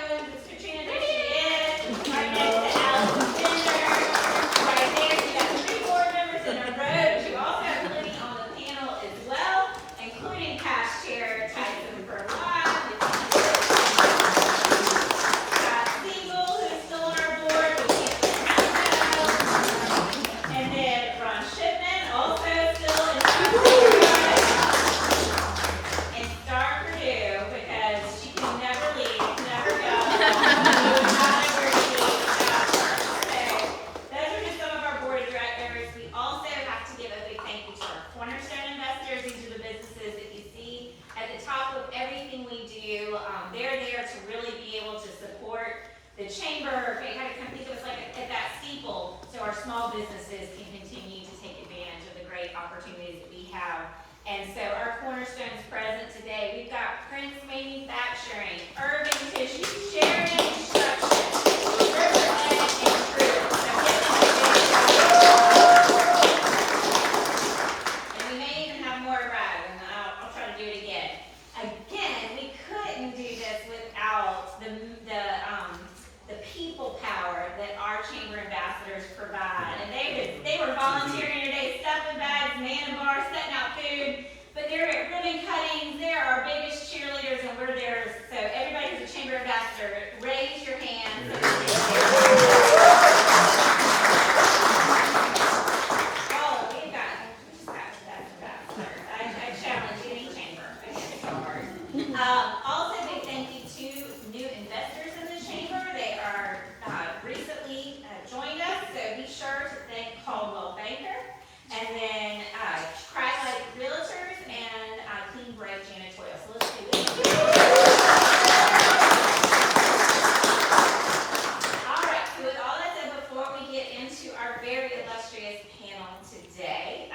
Owens. It's Katrina. There she is. Right next to Alice Bender. Right there. You got 3 board members in a row. But you also have Liddy on the panel as well, including past chair Tyson Vermont. Scott Siegel, who's still on our board. We can't let him go. And then Ron Shipman, also still in charge. And Star Purdue, because she can never leave, never go. Not ever leave without her. So those are just some of our board of directors. We also have to give a big thank you to our cornerstone investors. These are the businesses that you see at the top of everything we do. They're there to really be able to support the chamber, kind of come think of us like at that steeple, so our small businesses can continue to take advantage of the great opportunities that we have. And so our cornerstones present today, we've got Prince Manufacturing, Urban Tissue, Sheridan Construction, Riverhead, and Crew. So give them a big shout. And we may even have more arrive, and I'll try to do it again. Again, we couldn't do this without the people power that our chamber ambassadors provide. And they were volunteering today, stuffing bags, manning bars, setting out food. But they're at ribbon cuttings. They're our biggest cheerleaders, and we're theirs. So everybody who's a chamber ambassador, raise your hand. Oh, we just got ambassadors. I challenge any chamber. It's so hard. Also, big thank you to new investors in the chamber. They are recently joined us, so be sure to thank Caldwell Banker, and then Cragg Realtors, and Clean Break Janitorial. So let's do this. All right, so with all that said, before we get into our very illustrious panel today,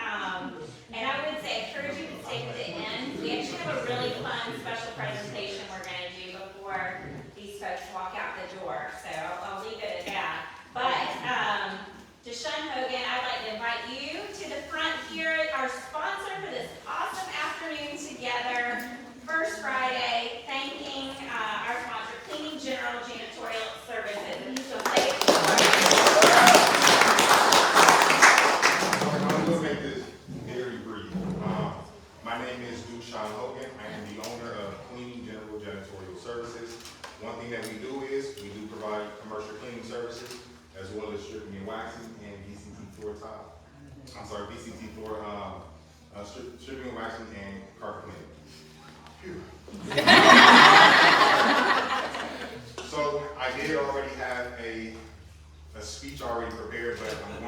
and I would say, encourage you to stay to the end. We actually have a really fun special presentation we're going to do before these folks walk out the door, so I'll leave it at that. But Deshaun Hogan, I'd like to invite you to the front here, our sponsor for this awesome afternoon together, First Friday, thanking our sponsor, Cleaning General Janitorial Services. And he's going to say it. I'm going to make this very brief. My name is Deshaun Hogan. I am the owner of Cleaning General Janitorial Services. One thing that we do is we do provide commercial cleaning services as well as stripping and waxing and VCT floor tile. VCT floor stripping and waxing and carpet cleaning. So I did already have a speech already prepared, but I'm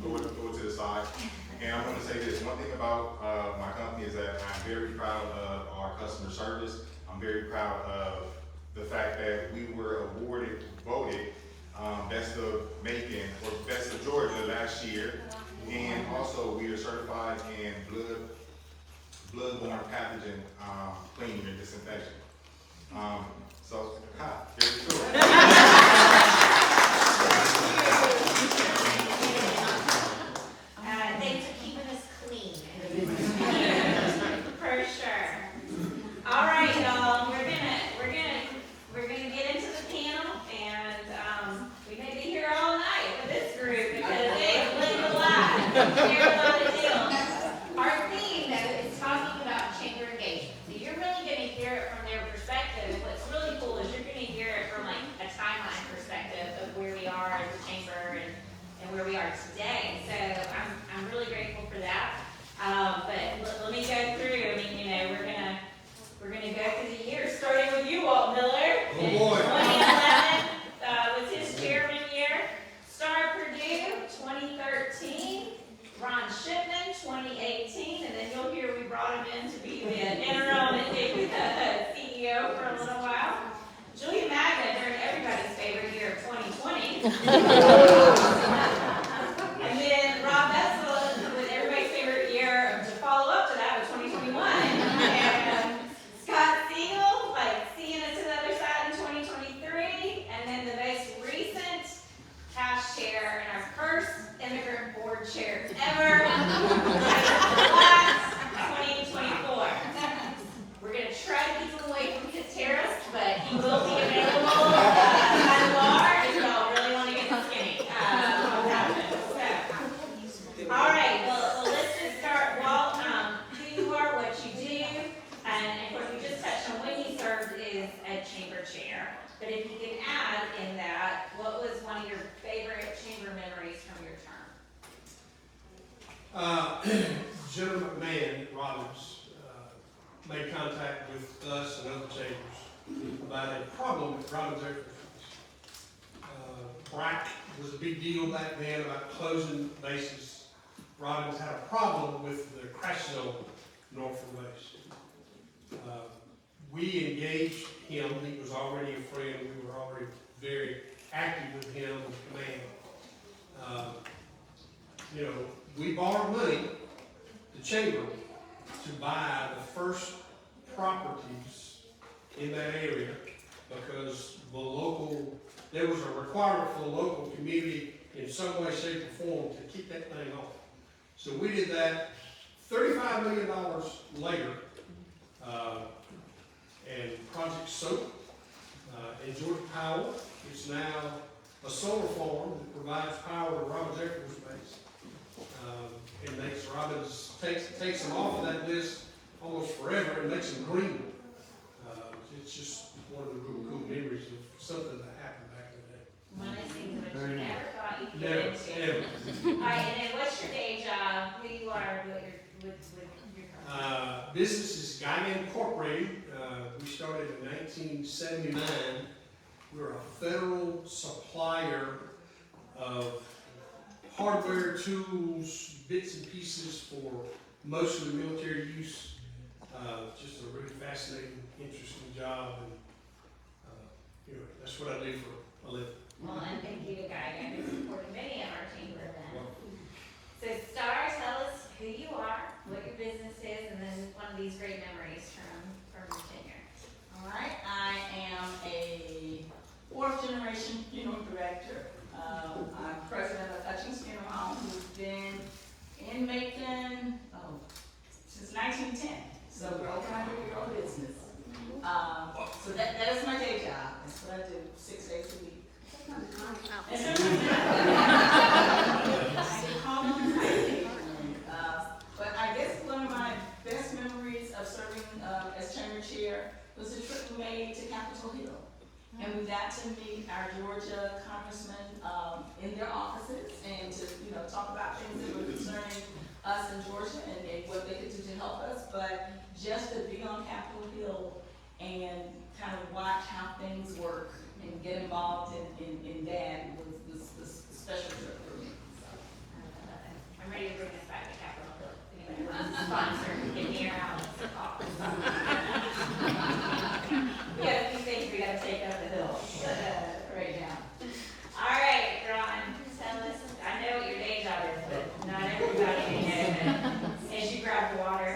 going to go it to the side. And I'm going to say this. One thing about my company is that I'm very proud of our customer service. I'm very proud of the fact that we were voted Best of Macon or Best of Georgia last year. And also we are certified in bloodborne pathogen cleaning and disinfection. Very cool. Thanks for keeping us clean. For sure. All right, y'all. We're gonna get into the panel, and we may be here all night with this group because they live a lot. Share a lot of deals. Our theme, though, is talking about chamber engagement. So you're really gonna hear it from their perspective. And what's really cool is you're gonna hear it from like a timeline perspective of where we are as a chamber and where we are today. So I'm really grateful for that. But let me go through. I mean, we're gonna go through the year, starting with you, Walt Miller. Oh boy. 2011 was his chairman year. Star Purdue, 2013. Ron Shipman, 2018, and then you'll hear we brought him in to be the interim CEO for a little while. Julia Magna during everybody's favorite year of 2020. And then Rob Bessel with everybody's favorite year to follow up to that with 2021. And Scott Siegel, seeing us to the other side in 2023. And then the most recent past chair and our first immigrant board chair ever, 2024. We're going to try to keep him away from his terrorists, but he will be made contact with us and other chambers about a problem with Robbins Air Force. BREWing was a big deal back then about closing bases. Robbins had a problem with the crash zone north of base. We engaged him. He was already a friend. We were already very active with him in command. We borrowed money, the chamber, to buy the first properties in that area because there was a requirement for the local community in some way, shape, or form to keep that thing on. So we did that. $35 million later, and Project SOAP in Georgia Power is now a solar farm that provides power to Robbins Air Force Base. It makes Robbins, takes them off of that list almost forever and makes them green. It's just one of the real cool memories of something that happened back in the day. One of those things that you never thought you could Never, get into. never. All right, and then what's your day job, who you are, what your, with your company? Business is Geiger Incorporated. We started in 1979. We're a federal supplier of hardware, tools, bits and pieces for mostly military use. Just a really fascinating, interesting job, and that's what I do for a living. Well, and thank you to Guy, I've supported many of our chamber events. So Star, tell us who you are, what your business is, and then one of these great memories from your tenure. All right, I am a fourth generation funeral director. I'm president of Hutchins Funeral Home, who's been in Macon since 1910. So we're over 100-year-old business. So that is my day job. That's what I do 6 days a week. And sometimes I get called on Friday. But I guess one of my best memories of serving as chamber chair was a trip we made to Capitol Hill. And we got to meet our Georgia congressmen in their offices and to talk about things that were concerning us in Georgia and what they could do to help us. But just to be on Capitol Hill and kind of watch how things work and get involved in that was a special trip for me. I'm ready to bring this back to Capitol Hill. Anybody wants to sponsor, get me around. We got a few things we gotta take up the hill right now. All right, Ron, tell us, I know what your day job is, but not everybody can know that. As you grab the water.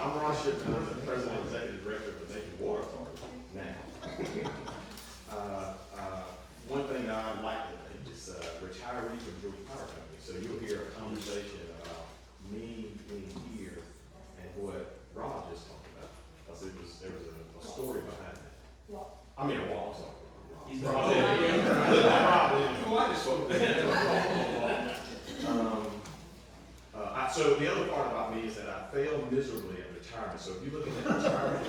I'm Ron Shipton, I'm the President and Executive Director of the Macon Water Authority now. One thing that I'd like to make is retiree from Georgia Power Company. So you'll hear a conversation about me being here and what Rob just talked about. Because there was a story behind that. I mean, a wall, sorry. So the other part about me is that I failed miserably at retirement. So if you look at that retirement,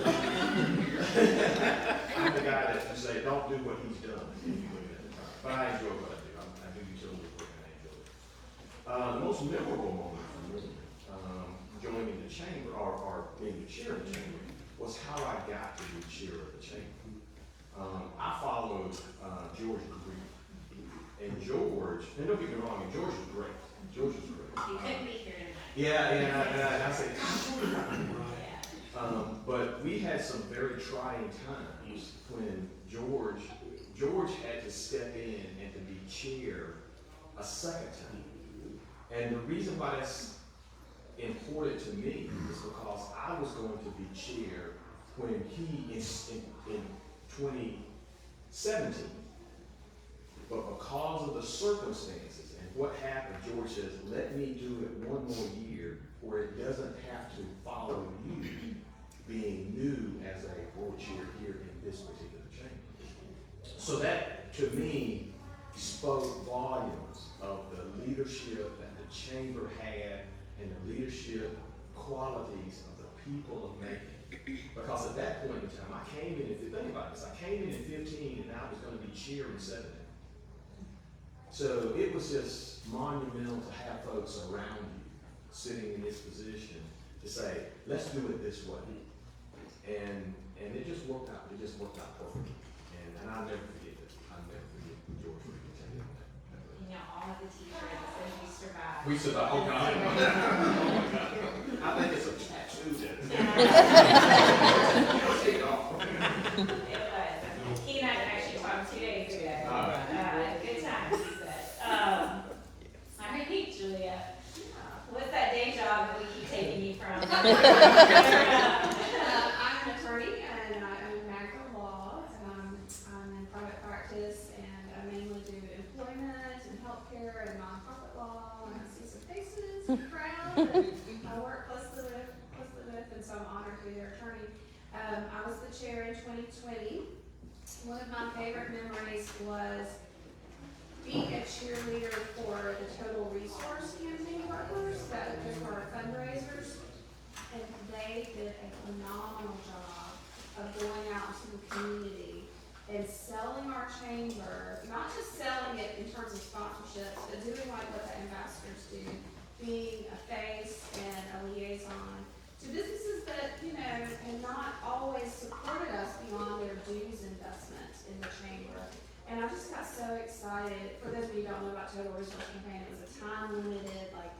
I'm the guy that you say, don't do what he's done if you look at retirement. But I enjoy what I do. I do utility work and I enjoy it. The most memorable moment for me, joining the chamber or being the chair of the chamber, was how I got to be chair of the chamber. I followed George Green. And George, and don't get me wrong, George was great. George was great. You couldn't be here tonight. And I said, Yeah. but we had some very trying times when George had to step in and to be chair a second time. And the reason why that's important to me is because I was going to be chair when he in 2017. But because of the circumstances and what happened, George says, let me do it one more year where it doesn't have to follow you being new as a board chair here in this particular chamber. So that, to me, spoke volumes of the leadership that the chamber had and the leadership qualities of the people of Macon. Because at that point in time, I came in, if you think about this, I came in 15 and I was going to be chair in 17. So it was just monumental to have folks around you sitting in this position to say, let's do it this way. And it just worked out. It just worked out perfectly. And I'll never forget it. I'll never forget George for telling that. You know, all of the teachers that said we survived. We survived. Oh God. I think it's a tattoo that. Take it off. It was. He and I actually talked 2 days ago. Good times, but, all right, Julia. What's that day job that we keep taking you from? I'm an attorney and I own Magna Law. I'm in private practice and I mainly do employment and healthcare and nonprofit law. And I see some faces in the crowd that I work closely with, and so I'm honored to be their attorney. I was the chair in 2020. One of my favorite memories was being a cheerleader for the Total Resource Campaign workers, that was for our fundraisers, and they did a phenomenal job of going out into the community and selling our chamber, not just selling it in terms of sponsorships, but doing like what the ambassadors do, being a face and a liaison to businesses that, you know, have not always supported us beyond their dues investment in the chamber. And I just got so excited. For those of you who don't know about Total Resource Campaign, it was a time limited, like,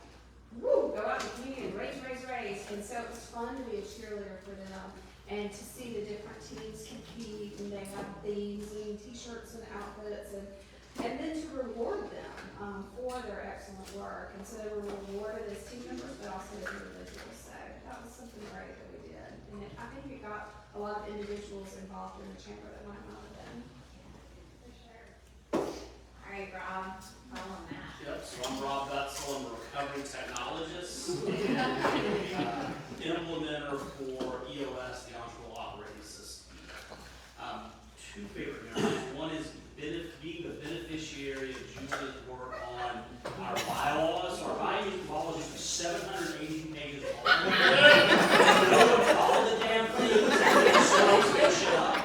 woo, go out in the community and raise. And so it was fun to be a cheerleader for them and to see the different teams compete, and they have themes and t-shirts and outfits, and then to reward them for their excellent work. And so they were rewarded as team members, but also as individuals. So that was something great that we did. And I think it got a lot of individuals involved in the chamber that might not have been. All right, Rob, follow that. Yep, so I'm Rob Betzel, I'm a recovering technologist and implementer for EOS, the Entrepreneurial Operating System. Two favorite memories. One is being the beneficiary of Julia's work on our bylaws. So our bylaws used to be 780 pages long. All the damn things, so shut up.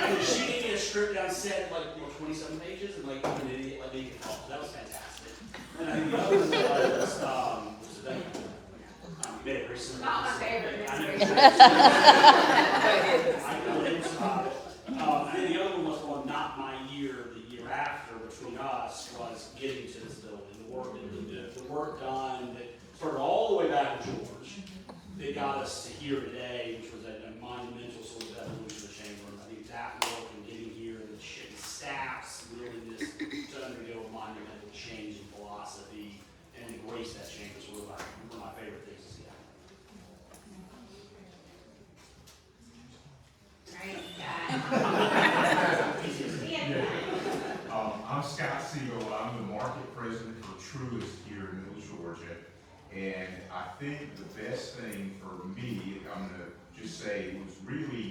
And she gave me a script down set like 27 pages, and like I'm an idiot, like making it all. That was fantastic. And I think the other one was made it recently. Not my favorite I know. memory. I know things about it. And then the other one was, well, not my year, the year after, between us, was getting to this building. The work done that started all the way back with George. That got us to here today, which was a monumental sort of evolution of the chamber. And I think that work and getting here and the staff's willingness to undergo a monumental change in philosophy and embrace that chamber is one of my favorite things to see happen. I'm Scott Siegel. I'm the market president for Truist here in Middle Georgia. And I think the best thing for me, I'm going to just say, was really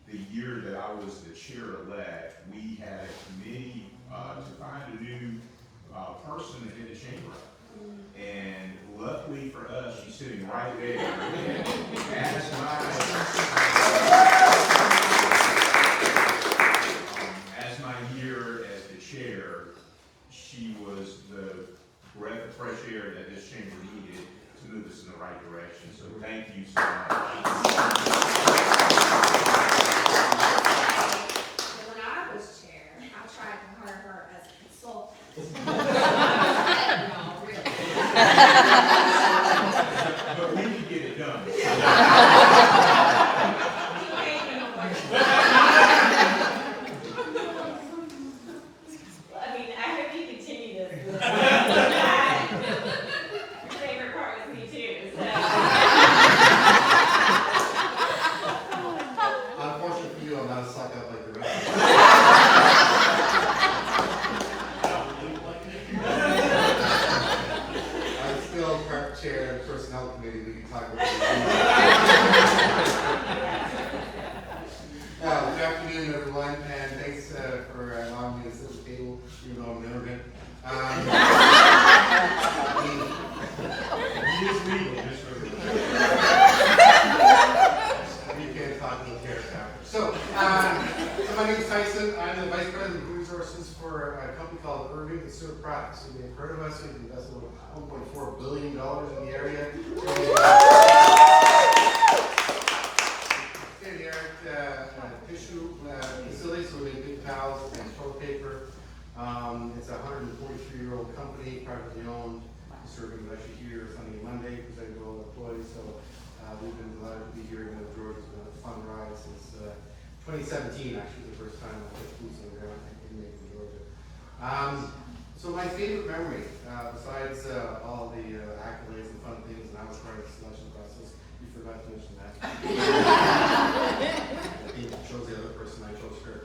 the year that I was the chair-elect. We had a committee to find a new person in the chamber. And luckily for us, she's sitting right there. As my year as the chair, she was the breath of fresh air that this chamber needed to move us in the right direction. So thank you so much. When I was chair, I tried to hire her as a consultant. No, really. But we can get it done. I mean, I hope you continue this. Your favorite part was me too, so. Unfortunately for you, I'm not a suck up like the rest of you. I'm still prep chair of the personnel committee, we can talk about it. Good afternoon, everyone, and thanks for allowing me to sit at the table, even though I'm an immigrant. It is legal, just for the You can't talk to the carrots after. So my name is Tyson. I'm the Vice President of Resources for a company called BREWing. consumer products. You may have heard of us, we've invested over $1.4 billion in the area. State-of-the-art tissue facilities, so we make big towels and toilet paper. It's a 143-year-old company, privately owned. Serving actually here Sunday and Monday, presenting to all the employees. So we've been delighted to be here in Georgia. It's been a fun ride since 2017, actually, the first time I put boots on the ground in Macon, Georgia. So my favorite memory, besides all the accolades and fun things, and I was part of the selection process, you forgot to mention that. I think it shows the other person I chose her.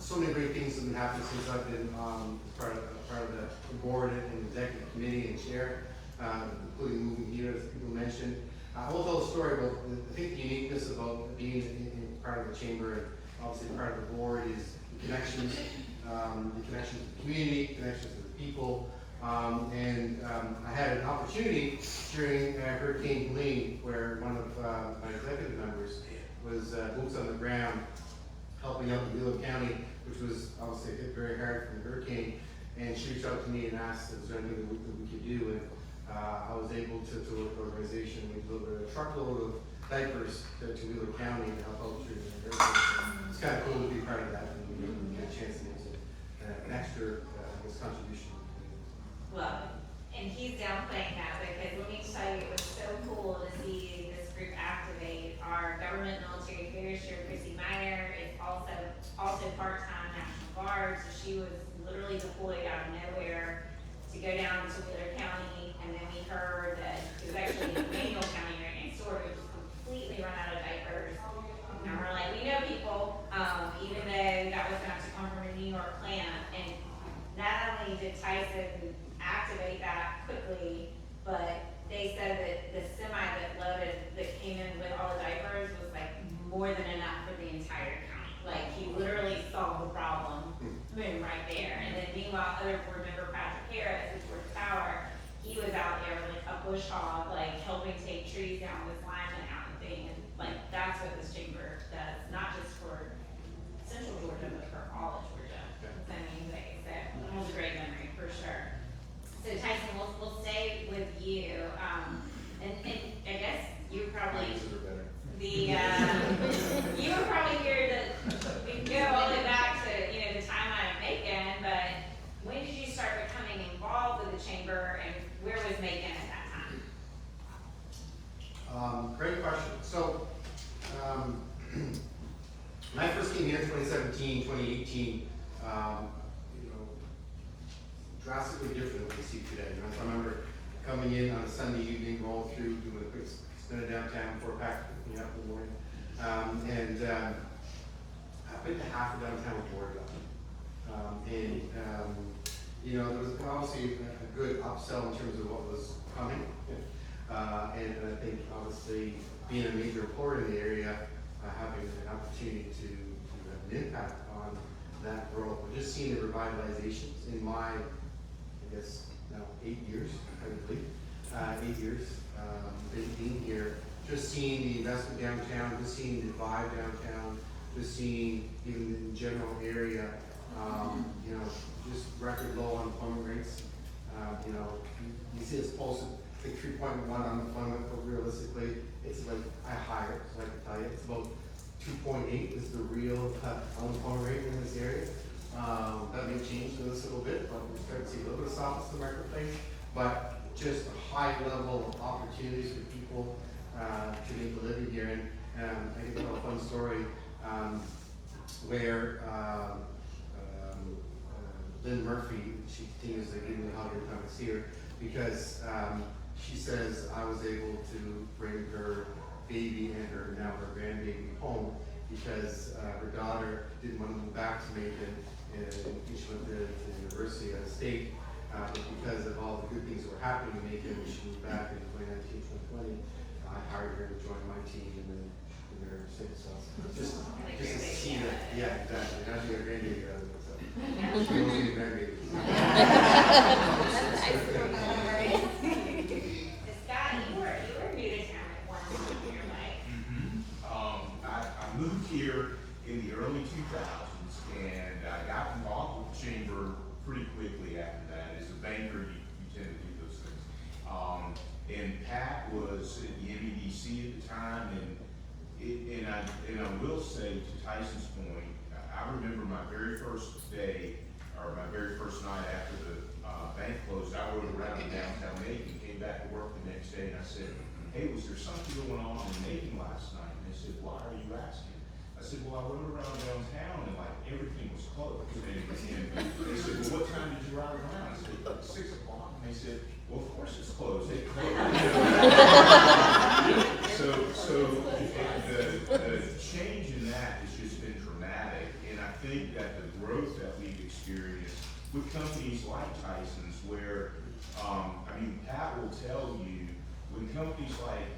So many great things have been happening since I've been part of the board and executive committee and chair, including moving here, as people mentioned. I will tell a story about, I think the uniqueness about being in part of the chamber and obviously part of the board is the connections to the community, connections to the people. I had an opportunity during Hurricane Helene where one of my executive members was boots on the ground helping out in Wheeler County, which was obviously hit very hard from the hurricane. And she reached out to me and asked if there was anything that we could do. And I was able to work with the organization. We delivered a truckload of diapers to Wheeler County to help out through the hurricane. It's kind of cool to be part of that and get a chance to make an extra contribution. Well, and he's downplaying that because let me tell you, it was so cool to see this group activate. Our government military affairs chair, Chrissy Meyer, is also part-time National Guard, so she was literally deployed out of nowhere to go down to Wheeler County, and then we heard that it was actually Manuel County right next door, which was completely run out of diapers. And we're like, we know people, even though that was going to come from a New York plant, and not only did Tyson activate that quickly, but they said that the semi that came in with all the diapers was like more than enough for the entire county. Like he literally solved the problem, boom, right there. And then meanwhile, other board member Patrick Harris, who's George Power, he was out there like a bush hog, like helping take trees down with linemen out and thing. And like that's what this chamber does, not just for Central Georgia, but for all of Georgia. So I mean, like I said, it was a great memory for sure. So Tyson, we'll stay with you, and I guess you probably you were probably here we can go all the way back to the timeline of Macon, but when did you start becoming involved with the chamber, and where was Macon at that time? Great question. So when I first came here in 2017, 2018, drastically different than what we see today. So I remember coming in on a Sunday evening, rolling through, doing a quick spin of downtown before packing up in the morning. I picked half of downtown with board up. There was obviously a good upsell in terms of what was coming. And I think obviously being a major employer in the area, having an opportunity to have an impact on that growth. We're just seeing the revitalizations in my, I guess, now 8 years, I believe. 8 years being here, just seeing the investment downtown, just seeing the vibe downtown, just seeing even the general area, just record low unemployment rates. You see it's posted like 3.1 unemployment, but realistically, it's like higher, so I can tell you, it's about 2.8 is the real unemployment rate in this area. That may change in this a little bit, but we're starting to see a little bit of softness in the marketplace, but just a high level of opportunities for people to make a living here. And I can tell a fun story where Lynn Murphy, she continues to give me a hug every time I see her, because she says I was able to bring her baby and now her grandbaby home because her daughter didn't want to move back to Macon, and she went to the university out of state, but because of all the good things that were happening in Macon, she moved back in 2019, 2020. I hired her to join my team, and then they're sick, so just to see that, yeah, exactly, now she got a grandbaby out of it, so. She wants to be a grandbaby. Scott, you were new to town at one point in your life. I moved here in the early 2000s, and I got involved with the chamber pretty quickly after that. As a banker, you tend to do those things. And Pat was at the MEDC at the time, and I will say, to Tyson's point, I remember my very first day, or my very first night after the bank closed. I rode around in downtown Macon, came back to work the next day, and I said, "Hey, was there something going on in Macon last night?" And they said, "Why are you asking?" I said, "Well, I rode around downtown and like everything was closed." And they said, "Well, what time did you ride around?" I said, "Like 6 o'clock." And they said, "Well, of course it's closed." So the change in that has just been dramatic, and I think that the growth that we've experienced with companies like Tyson's, where Pat will tell you, when companies like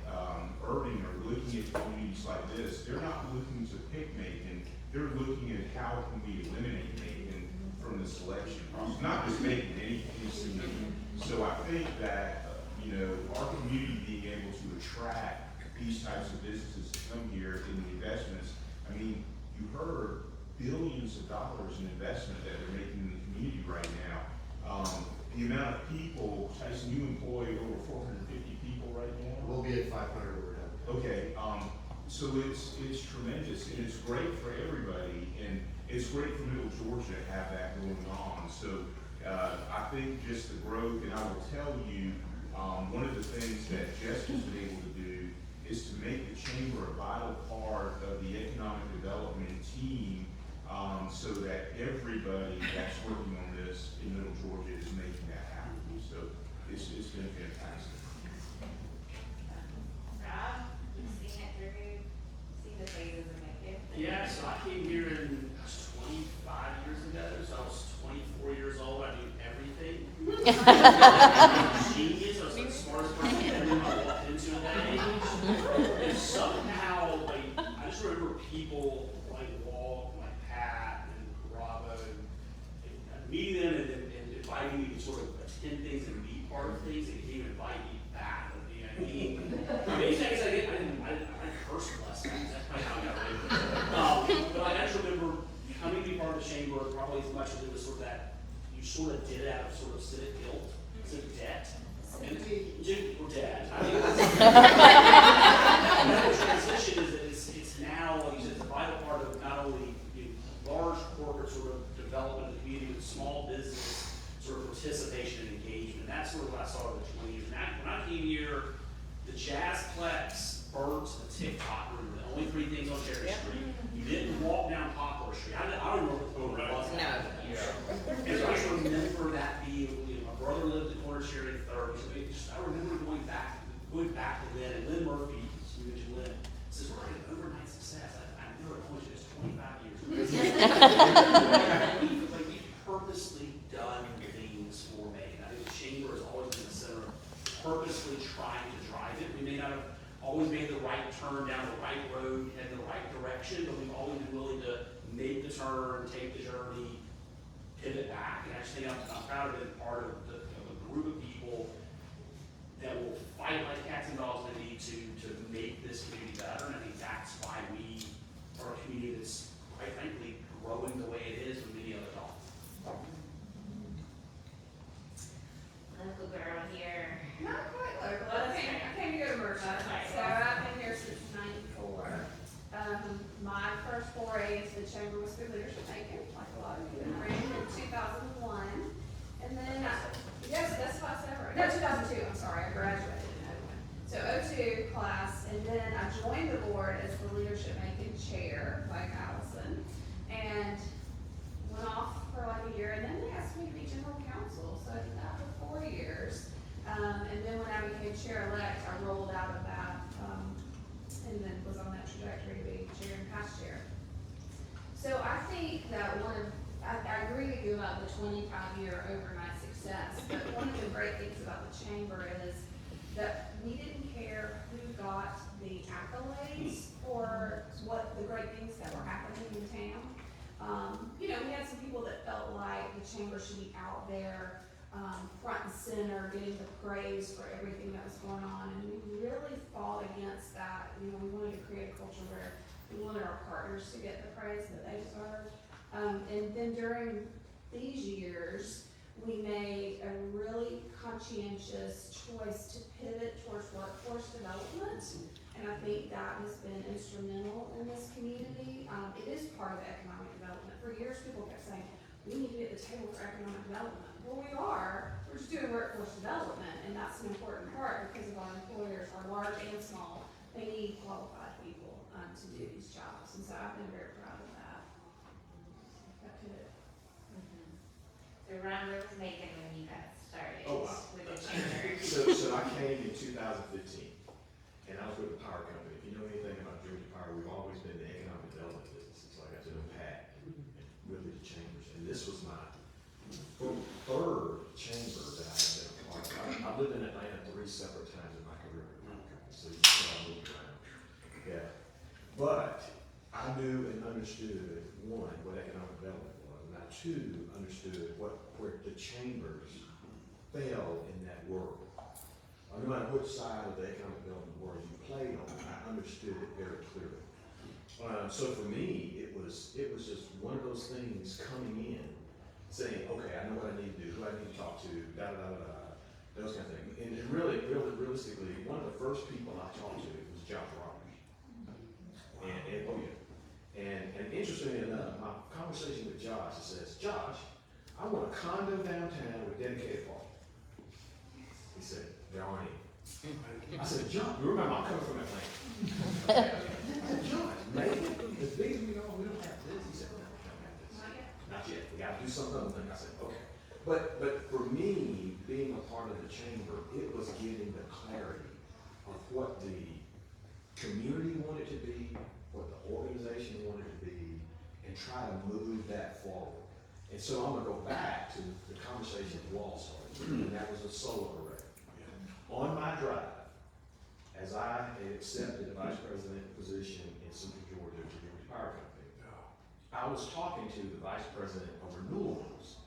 BREWing are looking at communities like this, they're not looking to pick Macon, they're looking at how can we eliminate Macon from the selection process, not just Macon, any city. So I think that, our community being able to attract these types of businesses to come here in the investments, you heard billions of dollars in investment that they're making in the community right now. The amount of people, Tyson, you employ over 450 people right now? We'll be at 500 when we're done. Okay, so it's tremendous, and it's great for everybody, and it's great for Middle Georgia to have that going on. So I think just the growth, and I will tell you, one of the things that Jessica's been able to do is to make the chamber a vital part of the economic development team, so that everybody that's working on this in Middle Georgia is making that happen. So it's been fantastic. Rob, you've seen it through, seen the phases of Macon. Yeah, so I came here in 25 years ago, so I was 24 years old, I knew everything. Genius, I was the smartest person ever I walked into at that age. And somehow, I just remember people walk, Pat and Bravo, and meeting them and inviting me to sort of attend things and be part of things, and he even invite me back. I cursed last night, that's probably how I got away. But I actually remember coming to be part of the chamber, probably as much as it was sort of that, you sort of did it out of sort of civic guilt, civic debt. And or debt. The transition is that it's now, like you said, it's a vital part of not only large corporate sort of development of the community, but small business sort of participation and engagement. That's sort of what I saw over the 20 years. And when I came here, the Jazzplex, Burt's, the TikTok room, the only 3 things on Cherry Street. You didn't walk down Poplar Street. I don't know what the corner was. No. And so I just remember that being, my brother lived at corner Cherry 3rd. So I remember going back to Lynn, and Lynn Murphy, you mentioned Lynn, says, "We're an overnight success." I never told you this 25 years ago. We've purposely done things for Macon. I think the chamber has always been the center of purposely trying to drive it. We may not have always made the right turn down the right road, head in the right direction, but we've always been willing to make the turn, take the journey, pivot back. And I just think I'm proud of being part of a group of people that will fight like cats and dogs when they need to make this community better. And I think that's why we are a community that's, quite frankly, growing the way it is when many others don't. Local girl here. Not quite local, I came to go to Mercer, so I've been here since '94. My first foray into the chamber was through leadership making, like a lot of you, and ran in 2001. And then, yes, that's class ever. No, 2002, I'm sorry, I graduated in '01. So '02 class, and then I joined the board as the leadership making chair, like Allison, and went off for like a year, and then they asked me to be general counsel, so I did that for 4 years. And then when I became chair-elect, I rolled out of that, and then was on that trajectory to be chair and past chair. So I think that I agree with you about the 25-year overnight success, but one of the great things about the chamber is that we didn't care who got the accolades for what the great things that were happening in town. You know, we had some people that felt like the chamber should be out there, front and center, getting the praise for everything that was going on, and we really fought against that. You know, we wanted to create a culture where we wanted our partners to get the praise that they deserved. And then during these years, we made a really conscientious choice to pivot towards workforce development, and I think that has been instrumental in this community. It is part of economic development. For years, people kept saying, we need to be at the table for economic development. Well, we are. We're just doing workforce development, and that's an important part because of our employers, are large and small. They need qualified people to do these jobs, and so I've been very proud of that. That pivot. So Ron, where was Macon when you got started Oh, wow. with the chamber? So I came in 2015, and I was with the power company. If you know anything about Georgia Power, we've always been in the economic development business. So I got to know Pat and really the chambers. And this was my third chamber that I had been a part of. I lived in Atlanta 3 separate times in my career. So you can all move around. Yeah. But I knew and understood, one, what economic development was, and I, two, understood where the chambers fell in that world. No matter which side of the economic development world you played on, I understood it very clearly. So for me, it was just one of those things coming in, saying, okay, I know what I need to do, who I need to talk to, those kind of things. And really, realistically, one of the first people I talked to was Josh Roberts. And interestingly enough, my conversation with Josh, he says, Josh, I want a condo downtown with dedicated parking. He said, there aren't any. I said, John, remember, I'm coming from Atlanta. I said, John, maybe as big as we don't have this. He said, no, we don't have this. Not yet. We got to do something other thing. I said, okay. But for me, being a part of the chamber, it was getting the clarity of what the community wanted to be, what the organization wanted to be, and try to move that forward. And so I'm going to go back to the conversation you all started, and that was a solar array. On my drive, as I had accepted the vice president position in Central Georgia to Georgia Power Company, I was talking to the vice president of renewables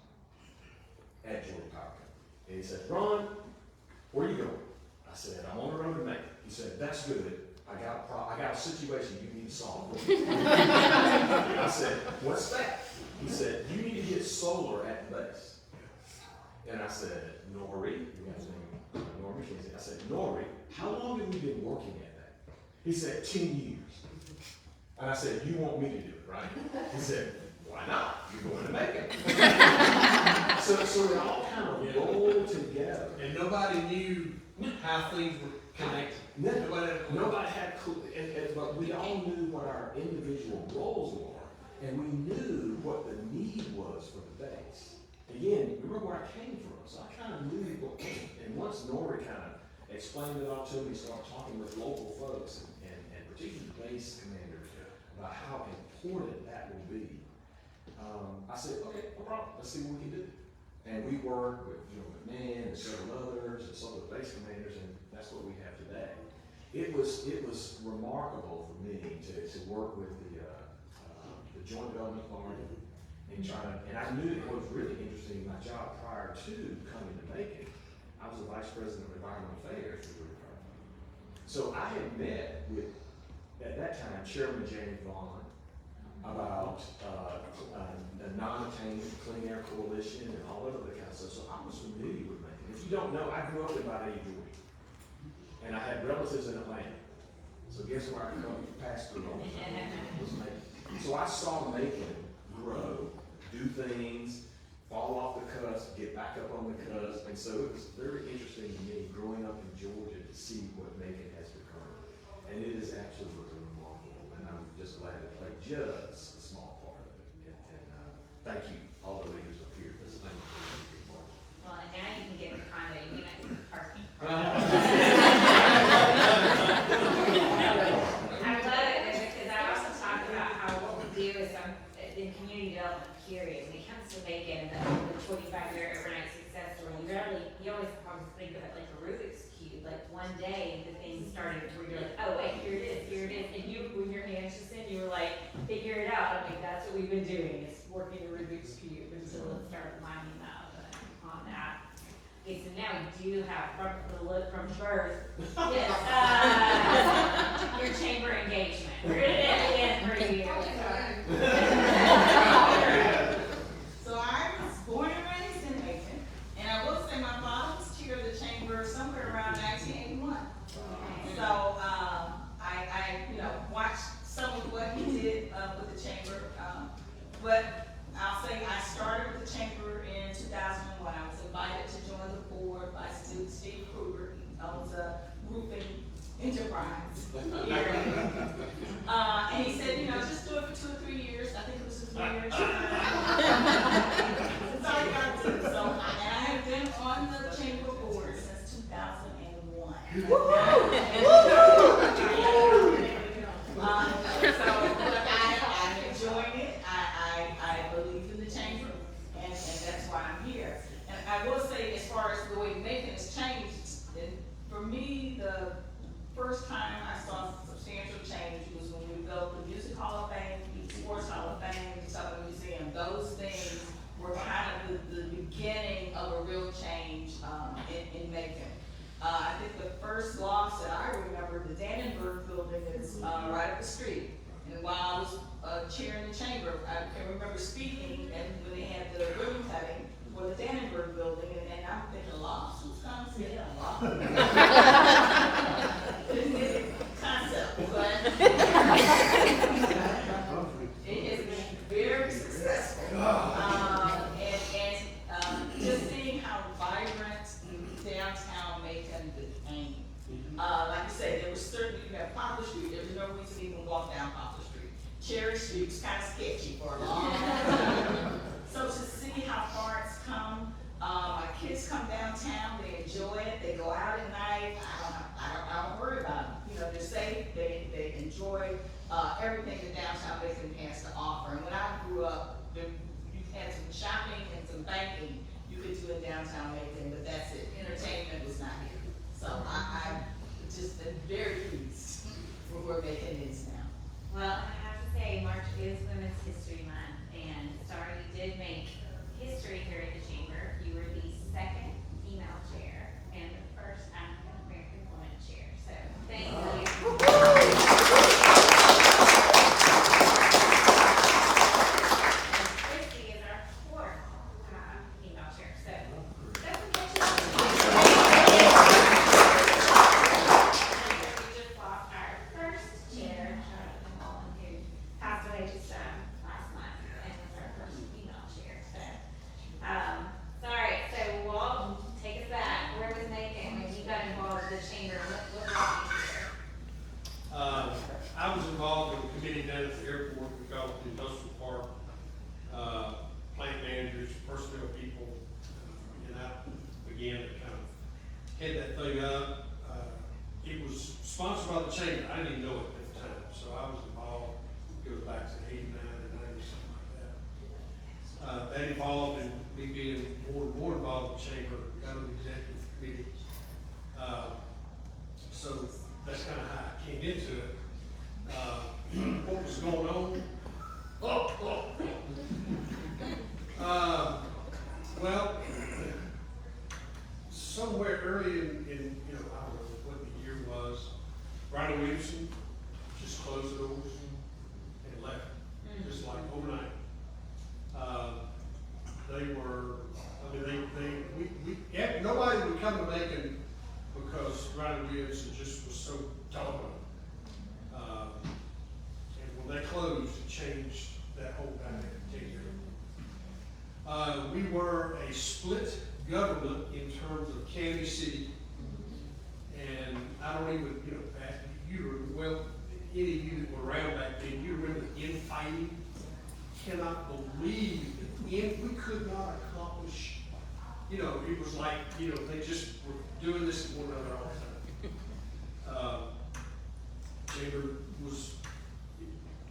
at Georgia Power Company. And he said, Ron, where are you going? I said, I'm on the road to Macon. He said, that's good. I got a situation you need to solve. I said, what's that? He said, you need to get solar at the base. And I said, Nori, you guys name Nori McKenzie. I said, Nori, how long have we been working at that? He said, 10 years. And I said, you want me to do it, right? He said, why not? You're going to make it. so it all kind of rolled together. And nobody knew how things were connected. Nobody had clue, but we all knew what our individual roles were, and we knew what the need was for the base. Again, remember where I came from, so I kind of knew what, and once Nori kind of explained it all to me, started talking with local folks, and particularly the base commanders, about how important that will be, I said, okay, no problem, let's see what we can do. And we worked with, McMahon and several others, and some of the base commanders, and that's what we have today. It was remarkable for me to work with the Joint Development Authority and I knew it was really interesting. My job prior to coming to Macon, I was the vice president of environmental affairs for Georgia Power. So I had met with, at that time, Chairman James Vaughn about the non-attainment Clean Air Coalition and all that other kind of stuff. So I was familiar with Macon. If you don't know, I grew up in about 80 Georgia. And I had relatives in Atlanta. So guess where I come pass through all the time was Macon. So I saw Macon grow, do things, fall off the cusp, get back up on the cusp. And so it was very interesting to me growing up in Georgia to see what Macon has become. And it is absolutely remarkable. And I'm just glad to play just a small part of it. And thank you, all the leaders up here. This is thank you for being part of it. Well, and now you can get the condo, you can get the parking. I love it because I also talk about how what we do is in community development period. When it comes to Macon and the 25-year overnight success story, you always think of it like a Rubik's Cube. like one day, the thing started where you're like, oh wait, here it is, and you, when your hands just in, you were like, figure it out. I'm like, that's what we've been doing, is working the Rubik's Cube until it started lining up on that. Okay, so now we do have from the look from birth, yes, your chamber engagement. We're gonna do it again for you. So I was born and raised in Macon, and I will say my father was chair of the chamber somewhere around 1981. So I watched some of what he did with the chamber, but I'll say I started with the chamber in 2001. I was invited to join the board by Steve Kruger. He owns a roofing enterprise here. And he said, just do it for 2 or 3 years. I think it was 2 years. That's all you got to do. So, and I have been on the chamber board since 2001. I enjoyed it. I believe in the chamber, and that's why I'm here. And I will say, as far as the way Macon has changed, for me, the first time I saw substantial change was when we built the Music Hall of Fame, the Sports Hall of Fame, the Southern Museum. Those things were kind of the beginning of a real change in Macon. I think the first loss that I remember, the Dannenberg building is right up the street. And while I was chairing the chamber, I can remember speaking, and when they had the ribbon cutting for the Dannenberg building, and I'm thinking, lawsuits come to it, a law. Concept, but it has been very successful. And just seeing how vibrant downtown Macon became. Like you said, there was certainly, you have Poplar Street, there was no reason to even walk down Poplar Street. Cherry Street was kind of sketchy for a long time. So to see how far it's come, my kids come downtown, they enjoy it, they go out at night, I don't worry about them. They're safe, they enjoy everything that downtown Macon has to offer. And when I grew up, you had some shopping and some banking you could do in downtown Macon, but that's it. Entertainment was not here. So I'm just very pleased with where Macon is now. Well, I have to say, March is Women's History Month, and sorry you did make history here at the chamber. You were the second female chair and the first African American woman chair. So thank you. And Christy is our fourth female chair. So that's a good job. We just lost our first chair, who passed away just last month, and was our first female chair. So, sorry. So we'll take us back. Where was Macon when you got involved with the chamber? What brought you here? I was involved in a committee down at the airport, we call it the industrial park, plant managers, personnel people, and I began to kind of head that thing up. It was sponsored by the chamber, I didn't even know it at the time, so I was involved, it goes back to 89 or 90, something like that. That involved in me being more and more involved in the chamber, got on the executive committee. So that's kind of how I came into it. What was going on? Well, somewhere early in I don't know what the year was, Ronnie Williamson just closed the doors and left, just like overnight. Nobody would come to Macon because Ronnie Williamson just was so dominant. And when they closed, it changed that whole dynamic. We were a split government in terms of county, city, and I don't even, any of you that were around back then, you remember the infighting. Cannot believe that we could not accomplish, it was like, they just were doing this to one another all the time. Chamber was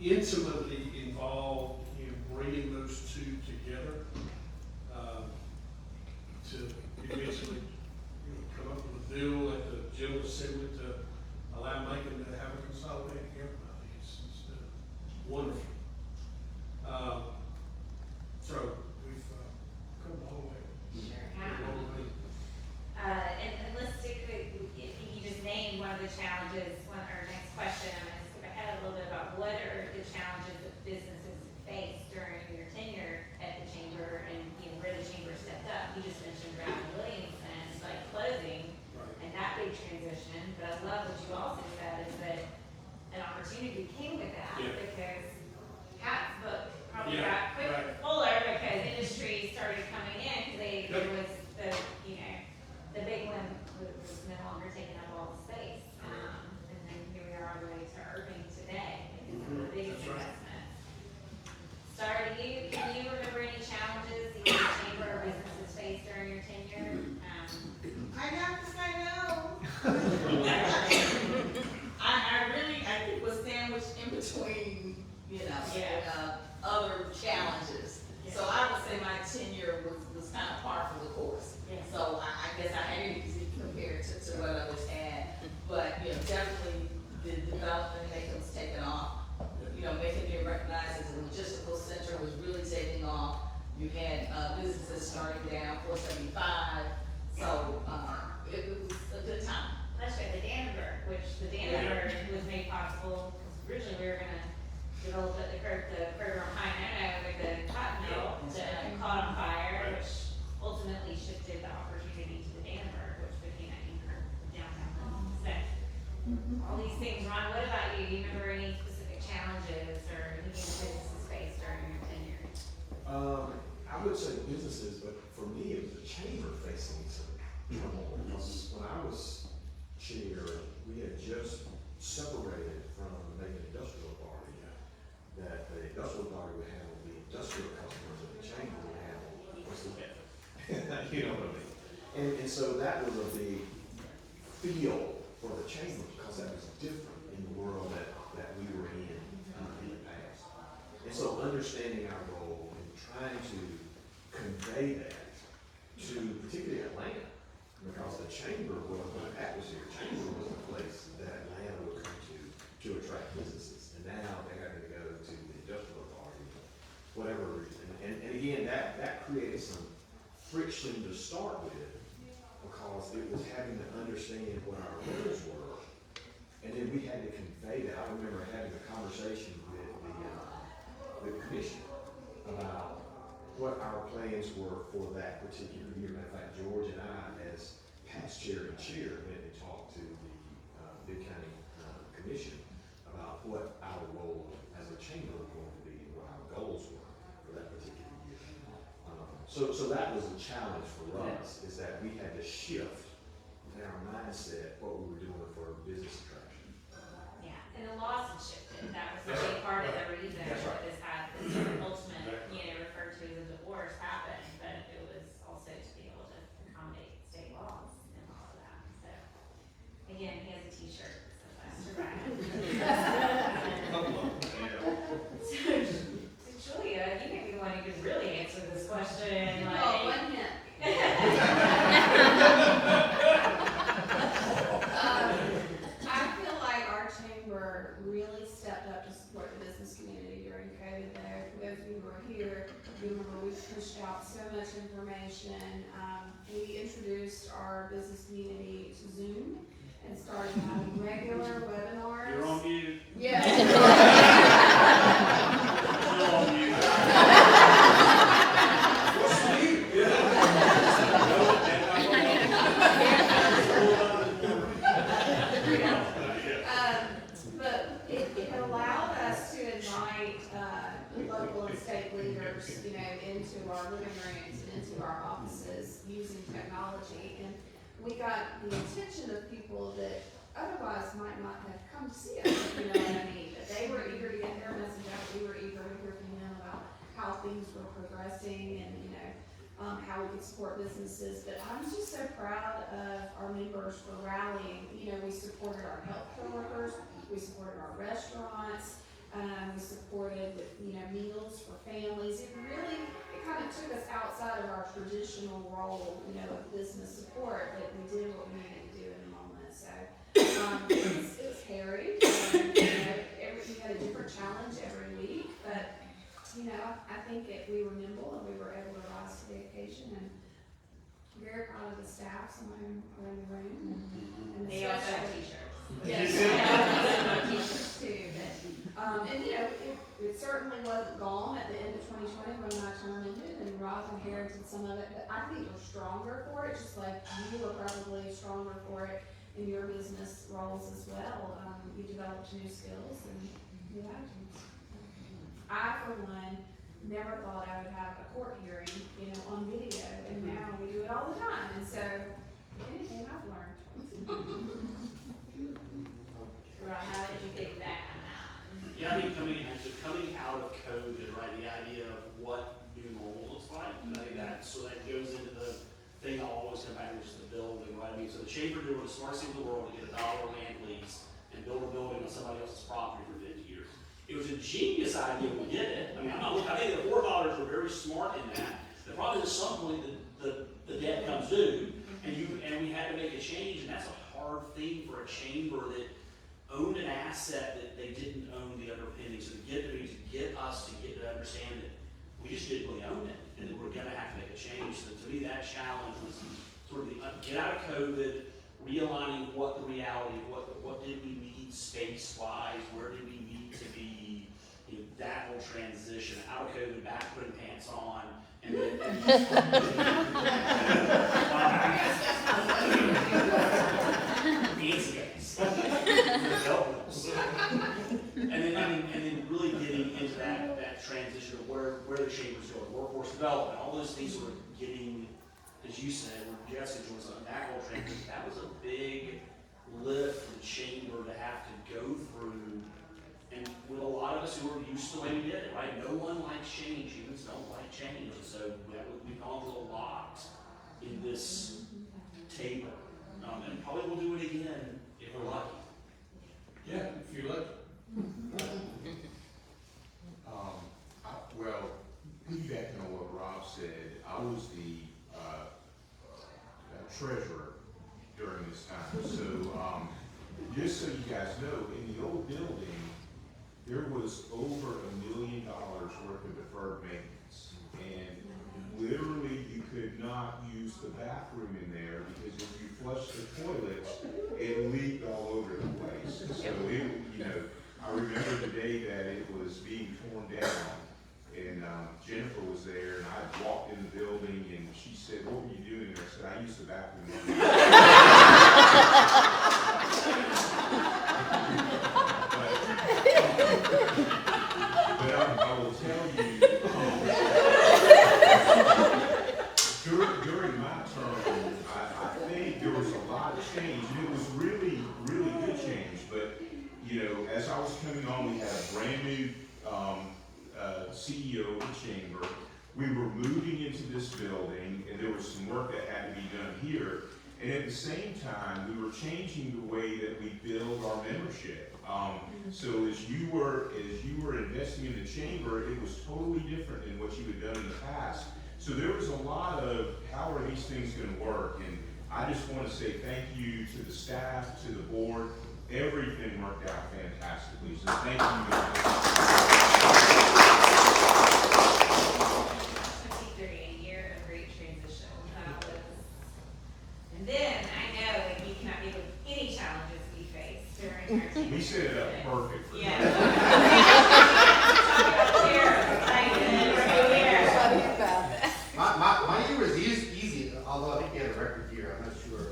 intimately involved in bringing those two together to eventually come up with a bill at the can you remember any challenges that your chamber or businesses faced during your tenure? I have to say no. I think was sandwiched in between, other challenges. Yeah. So I would say my tenure was kind of par for the course. Yeah. So I guess I had it easy compared to what others had. But, definitely the development, making was taking off. Making it recognized as a logistical center was really taking off. You had businesses starting down 475. So it was a good time. Let's go to Dannenberg, which the Dannenberg was made possible, because originally we were gonna develop at the further on High Nono with the cotton mill that caught on fire, which ultimately shifted the opportunity to the Dannenberg, which became an anchor downtown. So, all these things. Ron, what about you? Do you remember any specific challenges or anything businesses faced during your tenure? I would say businesses, but for me, it was the chamber facing some trouble, because when I was chair, we had just separated from the Macon Industrial Authority, that the industrial authority would handle the industrial customers, and the chamber would handle what's the you know what I mean? And so that was a big feel for the chamber, because that was different in the world that we were in the past. And so understanding our role and trying to convey that to particularly Atlanta, because the chamber was an atmosphere. Chamber was a place that Atlanta would come to attract businesses. And now they're having to go to the industrial authority, whatever reason. And again, that created some friction to start with, because it was having to understand what our roles were. And then we had to convey that. I remember having a conversation with the commission about what our plans were for that particular year. Matter of fact, George and I, as past chair and chair, went and talked to the Bibb County Commission about what our role as a chamber was going to be, and what our goals were for that particular year. So that was a challenge for us, is that we had to shift in our mindset what we were doing for business attraction. Yeah, and the laws have shifted. That was a big part of the reason That's right. that this had this ultimate, referred to as a divorce happen, but it was also to be able to accommodate state laws and all of that. So, again, he has a T-shirt, so that's right. So, Julia, you may be the one who could really answer this question. Oh, one hint. I feel like our chamber really stepped up to support the business community during COVID there. For those of you who were here, you remember we pushed out so much information. We introduced our business community to Zoom and started having regular webinars. You're on mute. Yeah. You're on mute. But it allowed us to invite local and state leaders, into our living rooms and into our offices using technology. And we got the attention of people that otherwise might not have come to see us, you know what I mean? But they were eager to get their message out. We were eager to hear from them about how things were progressing and, how we could support businesses. But I'm just so proud of our members for rallying. We supported our healthcare workers, we supported our restaurants, we supported, meals for families. It kind of took us outside of our traditional role, of business support, but we did what we needed to do in the moment. So it was hairy. We had a different challenge every week, but I think we were nimble and we were able to rise to the occasion. And very proud of the staff. Some of them are in the room. And They also have especially- T-shirts. Yes, T-shirts too. And it certainly wasn't gone at the end of 2020 when my term ended, and Rob inherited some of it. But I think we're stronger for it, just like you were probably stronger for it in your business roles as well. You developed new skills and new attitudes. I, for one, never thought I would have a court hearing, on video, and now we do it all the time. And so, if anything, I've learned. Ron, how did you think that? Yeah, I think coming out of COVID, right, the idea of mean, so the chamber did what the smartest thing in the world to get $1 land lease and build a building on somebody else's property for 50 years. It was a genius idea when we did it. I mean, I think the forefathers were very smart in that. The problem is at some point the debt comes due, and we had to make a change, and that's a hard thing for a chamber that owned an asset that they didn't own the other penny. So to get us to understand that we just didn't really own it, and that we're going to have to make a change. So to me, that challenge was sort of the get out of COVID, realigning what the reality, what did we need space-wise, where did we need to be, that whole transition, out of COVID, back putting pants on, and then and then really getting into that transition of where the chamber's going, workforce development, all those things were getting, as you said, when Jessica joined us on that whole transition, that was a big lift for the chamber to have to go through. And with a lot of us who are used to the way we did it, right? No one likes change. Humans don't like change. And so we've gone through a lot in this table. And probably we'll do it again if we're lucky. Yeah, if you're lucky. Well, piggybacking on what Rob said, I was the treasurer during this time. So just so you guys know, in the old building, there was over $1 million worth of deferred maintenance. And literally you could not use the bathroom in there because if you flushed the toilets, it leaked all over the place. So I remember the day that it was being torn down, and Jennifer was there, and I walked in the building, and she said, "What were you doing there?" I said, "I used the bathroom." But I will tell you, during my term, I think there was a lot of change, and it was really, really good change. But as I was coming on, we had a brand new CEO of the chamber. We were moving into this building, and there was some work that had to be done here. And at the same time, we were changing the way that we build our membership. So as you were investing in the chamber, it was totally different than what you had done in the past. So there was a lot of how are these things going to work, and I just want to say thank you to the staff, to the board. Everything worked out fantastically. So thank you guys. 23, a year of great transition. And then I know that you cannot deal with any challenges we face during our We set it up perfect for Yeah. My year was easy, although I think we had a record year, I'm not sure.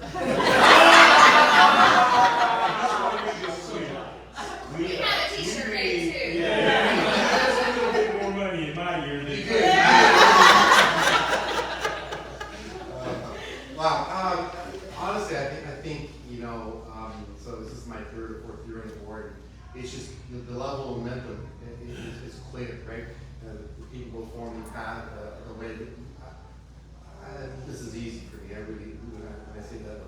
We had a t-shirt made too. Yeah, a little bit more money in my year than You did. Wow. Honestly, I think so this is my third or fourth year on the board. It's just the level of momentum is clear, right? The people forming path, the way that this is easy for me. I really, when I say that,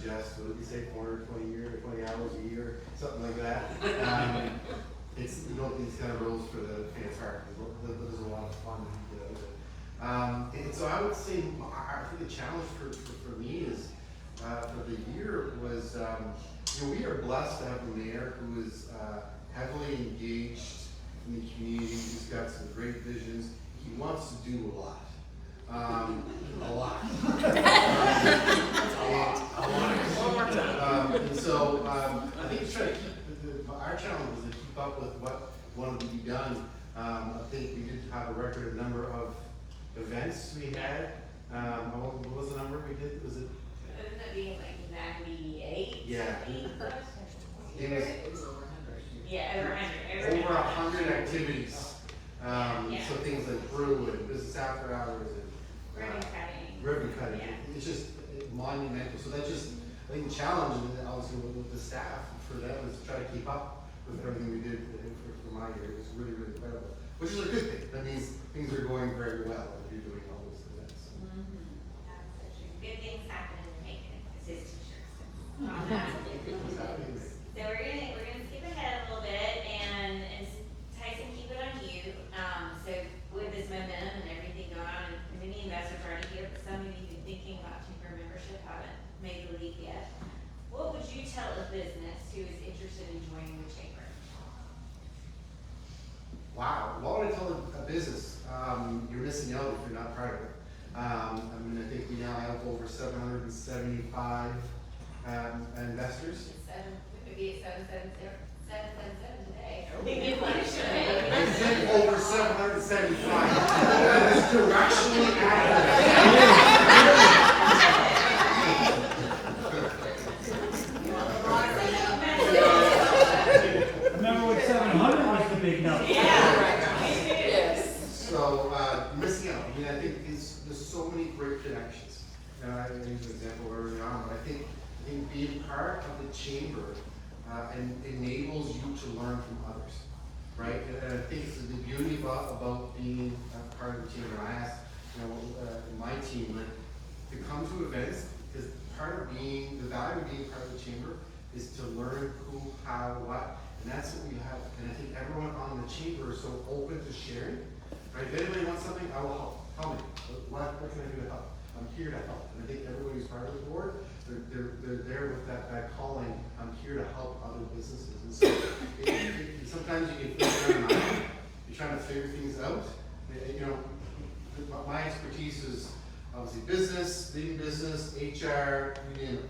just what did you say, 420 years, 20 hours a year, something like that. It's these kind of rules for the fans' heart. There's a lot of fun to get out of it. And so I would say, I think the challenge for me is for the year was, we are blessed to have a mayor who is heavily engaged in the community. He's got some great visions. He wants to do a lot. A lot. And so I think trying to keep our challenge was to keep up with what wanted to be done. I think we did have a record number of events we had. What was the number we did? Was it? Isn't it being like 98? Yeah. It was Yeah, over 100. over 100 activities. So things like BREWing, business after hours, and ribbon cutting. Yeah. It's just monumental. So that's just, I think, the challenge, and obviously with the staff for them is to try to keep up with everything we did for my year. It's really, really incredible, which is a good thing. That means things are going very well if you're doing all those events. Good things happen in the making. So So we're gonna skip ahead a little bit and Tyson, keep it on you. So with this momentum and everything going on, and many investors are already here, but some of you thinking about chamber membership haven't made the leap yet. What would you tell a business who is interested in joining the chamber? Wow, what would I tell a business? You're missing out if you're not part of it. I mean, I think we now have over 775 investors. Maybe it's 777 today. I think over 775. That is directionally accurate. Remember when 700 was the big number? So, missing out. I mean, I think there's so many great connections. I use an example early on, but I think being part of the chamber enables you to learn from others, right? And I think it's the beauty about being part of the chamber. And I asked, my team, to come to events, because the value of being part of the chamber is to learn who, how, what, and that's what we have. And I think everyone on the chamber is so open to sharing, right? If anybody wants something, I will help. Tell me, what can I do to help? I'm here to help. And I think everybody who's part of the board, they're there with that calling. I'm here to help other businesses. And so sometimes you can figure them out. You're trying to figure things out. My expertise is obviously business, leading business, HR, you name it.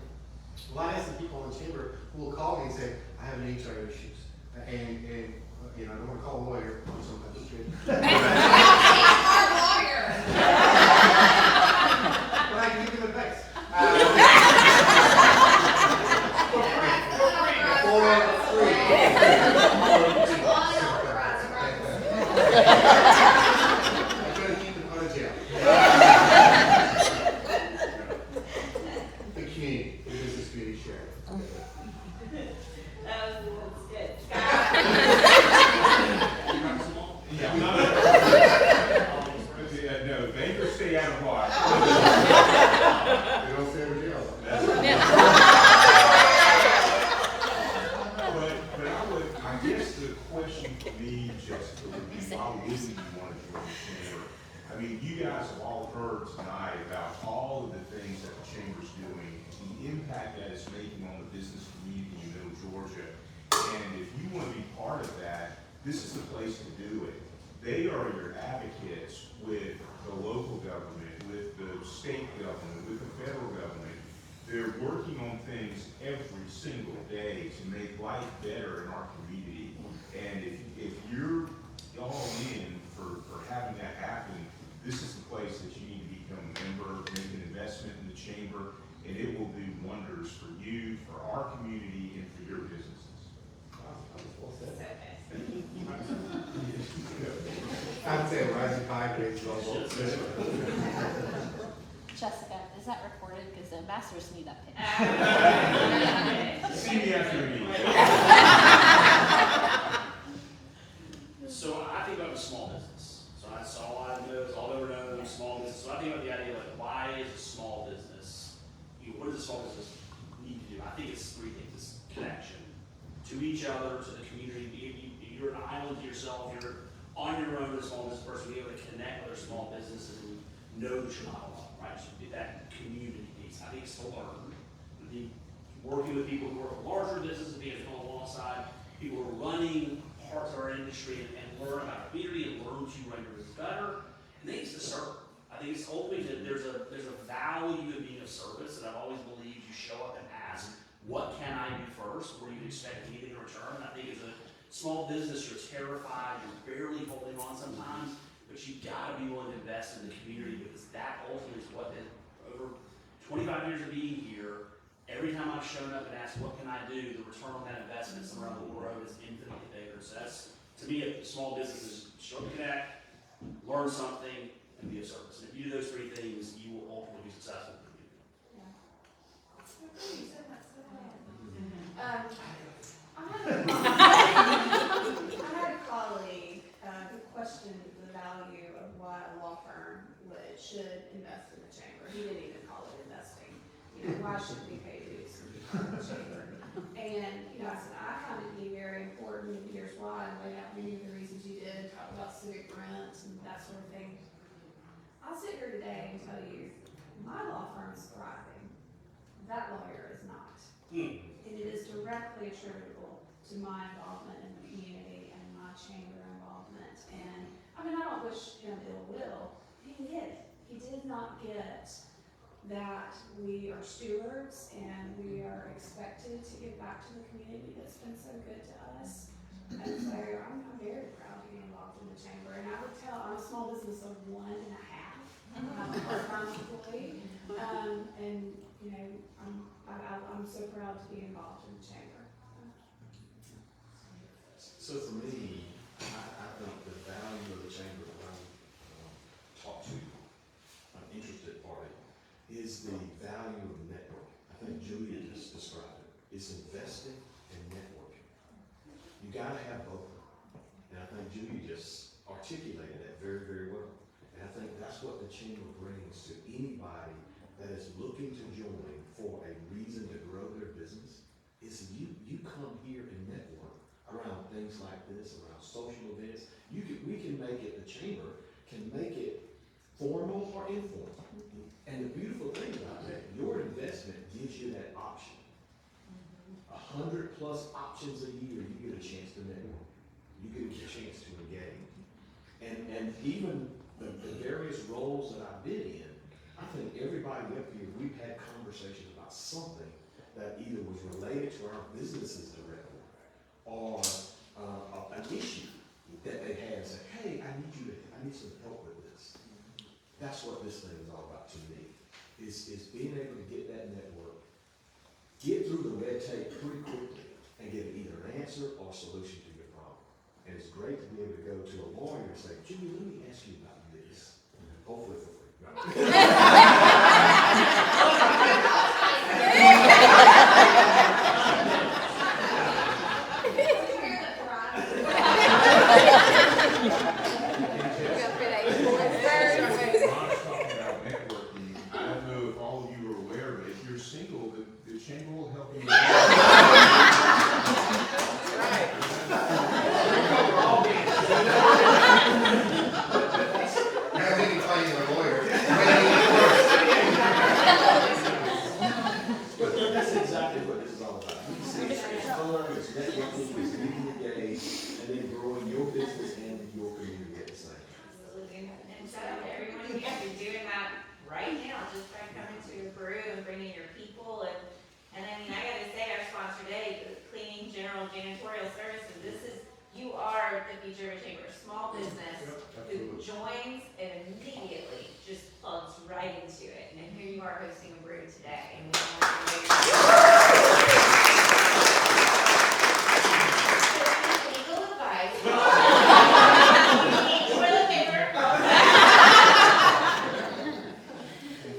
Well, I have some people in the chamber who will call me and say, I have an HR issues. And I don't want to call a lawyer, sometimes it's good. But I can give them advice. For free. I try to keep them out of jail. The community, the business community share. That's good. No, bankers stay out of bar. They don't stay in jail. But I guess the question for me, Jessica, would be why wouldn't you want to join the chamber? I mean, you guys have all heard tonight about all of the things that the chamber's doing, the impact that it's making on the business community in Middle Georgia. And if you want to be part of that, this is the place to do it. They are your advocates with the local government, with the state government, with the federal government. They're working on things every single day to make life better in our community. And if you're all in for having that happen, this is the place that you need to become a member, make an investment in the chamber, and it will do wonders for you, for our community, and for your businesses. Well said. I'd say rising tide raises all boats. Jessica, is that recorded? Because the ambassadors need that picture. See me after the meeting. So I think about the small business. So that's all I know is all I've ever known is small business. So I think about the idea like, why is a small business, what does a small business need to do? I think it's three things. It's connection to each other, to the community. If you're an island to yourself, you're on your own as a small business person, be able to connect with other small businesses and know that you're not alone, right? So that community piece. I think it's to learn. Working with people who work with larger businesses, being alongside people who are running parts of our industry and learn about our community and learn to run your business better. And then it's to serve. I think it's ultimately that there's a value in being of service, and I've always believed you show up and ask, what can I do first, before you expect anything in return. And I think as a small business, you're terrified, you're barely holding on sometimes, but you've got to be willing to invest in the community, because that ultimately is what over 25 years of being here, every time I've shown up and asked, what can I do, the return on that investment somewhere on the road is infinitely bigger. So that's, to me, a small business is show up, connect, learn something, and be of service. And if you do those three things, you will ultimately be successful in the community. I had a colleague who questioned the value of why a law firm should invest in the chamber. He didn't even call it investing. you know, why should we pay dues to be part of the chamber? And, you know, I said, I find it to be very important, and here's why, and laid out many of the reasons you did, talk about civic rent and that sort of thing. I'll sit here today and tell you, my law firm is thriving. That lawyer is not. And it is directly attributable to my involvement in the community and my chamber involvement. And, I mean, I don't wish him ill will. He didn't get it. He did not get that we are stewards and we are expected to give back to the community that's been so good to us. And so I'm very proud to be involved in the chamber. And I would tell, I'm a small business of 1.5. I'm a part-time employee. And, you know, I'm so proud to be involved in the chamber. So for me, I think the value of the chamber that I'm taught to, an interested party, is the value of network. I think Julia just described it. It's investing and networking. You gotta have both. And I think Julia just articulated that very, very well. And I think that's what the chamber brings to anybody that is looking to join for a reason to grow their business. Is you come here and network around things like this, around social events. We can make it, the chamber can make it formal or informal. And the beautiful thing about that, your investment gives you that option. 100+ options a year, you get a chance to network. You get a chance to engage. And even the various roles that I've been in, I think everybody up here, we've had conversations about something that either was related to our businesses directly or an issue that they had and said, hey, I need some help with this. That's what this thing is all about to me, is being able to get that network, get through the red tape pretty quickly and get either an answer or solution to your problem. And it's great to be able to go to a lawyer and say, Jimmy, let me ask you about this. Hopefully for free. Janitorial services. This is, you are the future of a chamber, small business who joins and immediately just plugs right into it. And here you are hosting a brew today. And we want to legal advice. Toilet paper.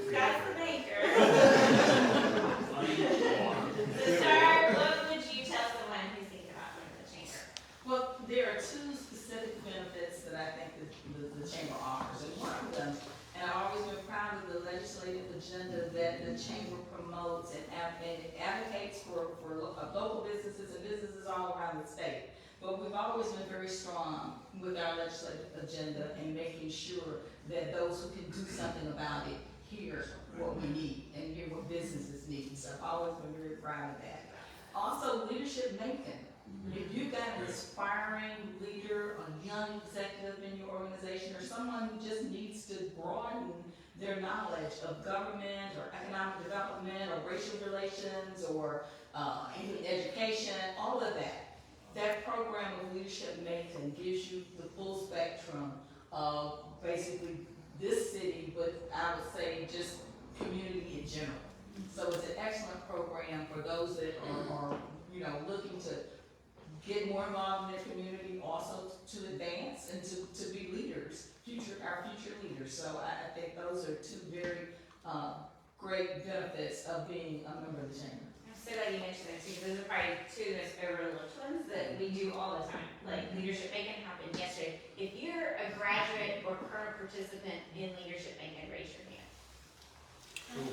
Scott's the maker. Well, there are two specific benefits that I think that the chamber offers, and one of them, and I've always been proud of the legislative agenda that the chamber promotes and advocates for local businesses and businesses all around the state. But we've always been very strong with our legislative agenda and making sure that those who can do something about it hear what we need and hear what businesses need. So I've always been very proud of that. Also, leadership making. If you've got an inspiring leader, a young executive in your organization, or someone who just needs to broaden their knowledge of government or economic development or racial relations or education, all of that, that program of leadership making gives you the full spectrum of basically this city, but I would say just community in general. So it's an excellent program for those that are looking to get more involved in their community, also to advance and to be leaders, our future leaders. So I think those are two very great benefits of being a member of the chamber. I'm so glad you mentioned those, because those are probably two of the most overlooked ones that we do all the time. Like leadership making happened yesterday. If you're a graduate or current participant in leadership making, raise your hand. It's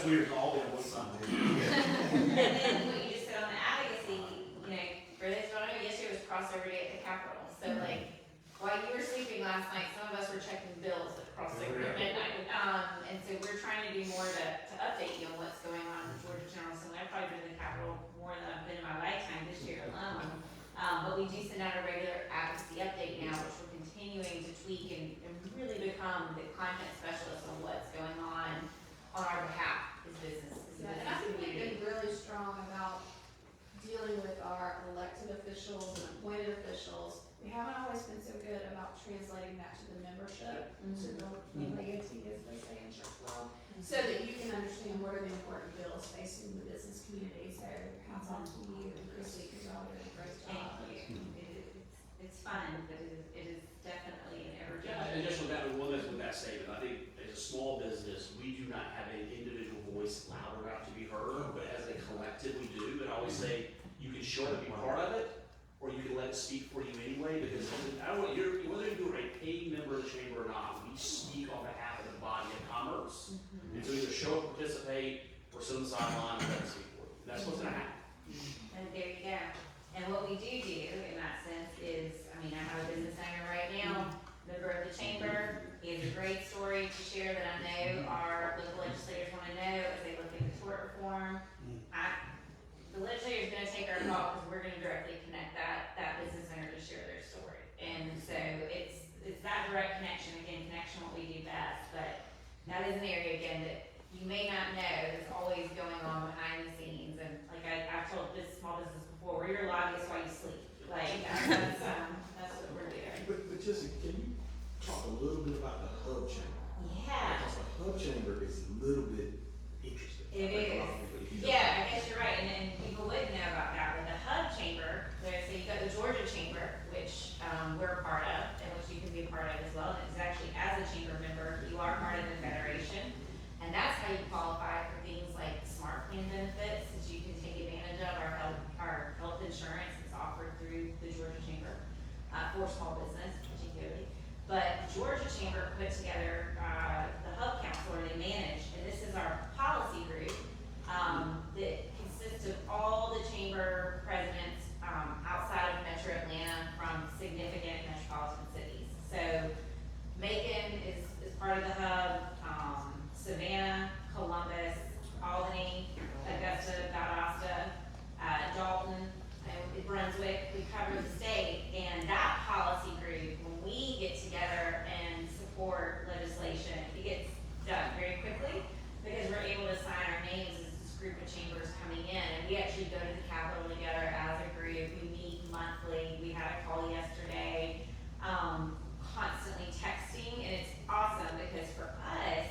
weird, all in one side. And then what you just said on the advocacy, you know, for those who don't know, yesterday was crossover day at the Capitol. So like, while you were sleeping last night, some of us were checking bills at crossover at midnight. And so we're trying to do more to update you on what's going on in Georgia General Assembly. I've probably been to the Capitol more than I've been in my lifetime this year alone. But we do send out a regular advocacy update now, which we're continuing to tweak and really become the content specialist on what's going on our behalf as business. Yeah, and I think we've been really strong about dealing with our elected officials and appointed officials. We haven't always been so good about translating that to the membership, to the laity, as they say in church world, so that you can understand what are the important bills facing the business community. So hats off to you and Chrissy, because y'all doing a great job. Thank you. It's fun, but it is definitely an Yeah, and just with that, with that statement, I think as a small business, we do not have an individual voice loud enough to be heard, but as a collective, we do. And I always say, you can show up and be part of it, or you can let it speak for you anyway, because I don't know, whether you're a paid member of the chamber or not, we speak on behalf of the body of commerce. And so either show up, participate, or sit on the sideline and let it speak for you. That's what's gonna happen. And there you go. And what we do in that sense is, I mean, I have a business owner right now, member of the chamber. He has a great story to share that I know our local legislators want to know as they look into tort reform. The legislator is going to take our call because we're going to directly connect that business owner to share their story. And so it's that direct connection, again, connection what we do best. But that is an area, again, that you may not know that's always going on behind the scenes. And like I've told this small business before, we're your lobbyist while you sleep. Like, that's what we're doing. But Jesse, can you talk a little bit about the hub chamber? Yeah. Because the hub chamber is a little bit interesting. It is. Yeah, I guess you're right, and people wouldn't know about that, but the hub chamber, so you've got the Georgia chamber, which we're a part of, and which you can be a part of as well, and it's actually, as a chamber member, you are part of the federation, and that's how you qualify for things like smart plan benefits, that you can take advantage of, our health insurance is offered through the Georgia chamber, for small business particularly. But Georgia Chamber put together the Hub Council, where they manage, and this is our policy group that consists of all the chamber presidents outside of Metro Atlanta from significant metropolitan cities. So Macon is part of the Hub, Savannah, Columbus, Albany, Augusta, Valdosta, Dalton, Brunswick. We cover the state, and that policy group, when we get together and support legislation, it gets done very quickly because we're able to sign our names as this group of chambers coming in, and we actually go to the Capitol together as a group. We meet monthly. We had a call yesterday, constantly texting, and it's awesome because for us,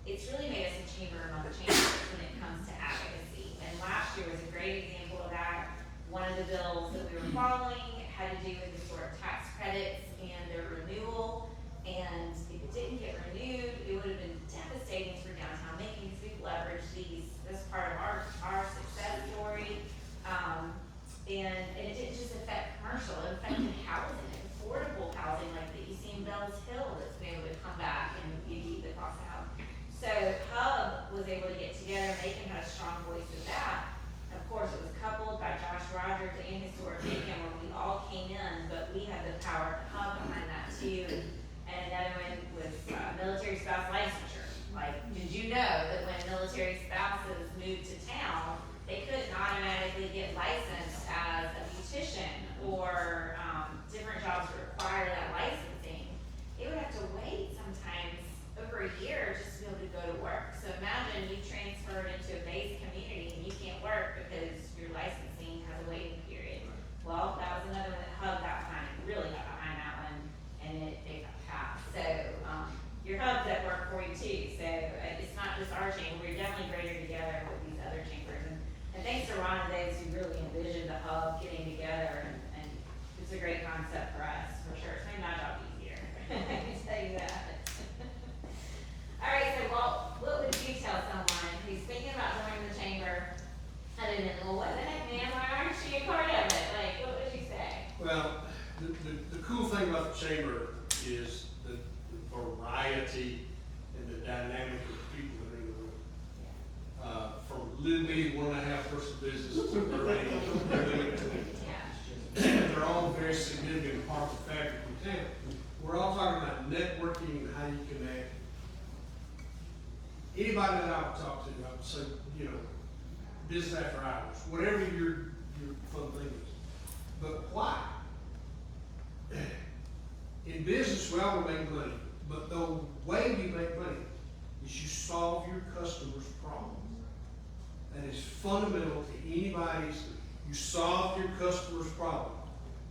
it's really made us a chamber among chambers when it comes to advocacy. And last year was a great example of that. One of the bills that we were following had to do with historic tax credits and their renewal. And if it didn't get renewed, it would have been devastating for downtown Macon because we've leveraged this part of our success story. And it didn't just affect commercial, it affected housing, affordable housing like that you see in Bells Hill that's been able to come back and keep the cost out. So Hub was able to get together, Macon had a strong voice in that. Of course, it was coupled by Josh Rogers and Historic Macon, where we all came in, but we had the power of the Hub behind that too. And another one was military spouse licensure. Like, did you know that when military spouses moved to town, they couldn't automatically get licensed as a beautician or different jobs that require that licensing? They would have to wait sometimes over a year just to be able to go to work. So imagine you transferred into a base community and you can't work because your licensing has a waiting period. Well, that was another one that Hub got behind, really got behind that one, and they got passed. So your Hub's at work for you too. So it's not just our chamber, we're definitely greater together with these other chambers. And thanks to Ron and those who really envisioned the Hub getting together, and it's a great concept for us, for sure. It's made my job easier, I can tell you that. All right, so Walt, what would you tell someone who's thinking about joining the chamber, other than, well, what the heck, man, why aren't you a part of it? Like, what would you say? Well, the cool thing about the chamber is that variety and the dynamic of the people that are in the room. From little bitty 1.5 person business to they're all very significant parts of the fabric of town. We're all talking about networking and how you connect. Anybody that I would talk to, I would say, business after hours, whatever your fun thing is. But why? In business, we all make money, but the way we make money is you solve your customers' problems. That is fundamental to anybody's. You solve your customer's problem.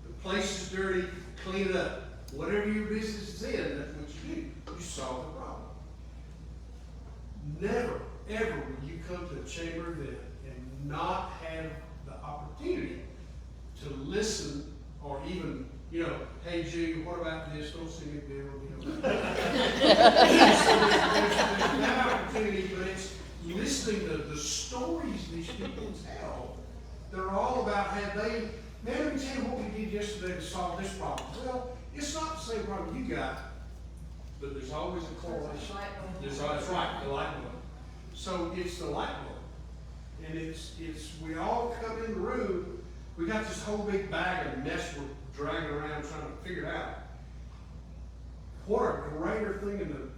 The place is dirty, clean it up. Whatever your business is in, that's what you do. You solve the problem. Never, ever will you come to a chamber event and not have the opportunity to listen or even, hey Jude, what about this? Don't sing it, Bill. There's that opportunity, but it's listening to the stories these people tell. They're all about how let me tell you what we did yesterday to solve this problem. Well, it's not the same problem you got, but there's always a correlation. That's right, the light bulb. So it's the light bulb. And it's we all come in the room, we got this whole big bag of mess we're dragging around trying to figure it out. What a greater thing in the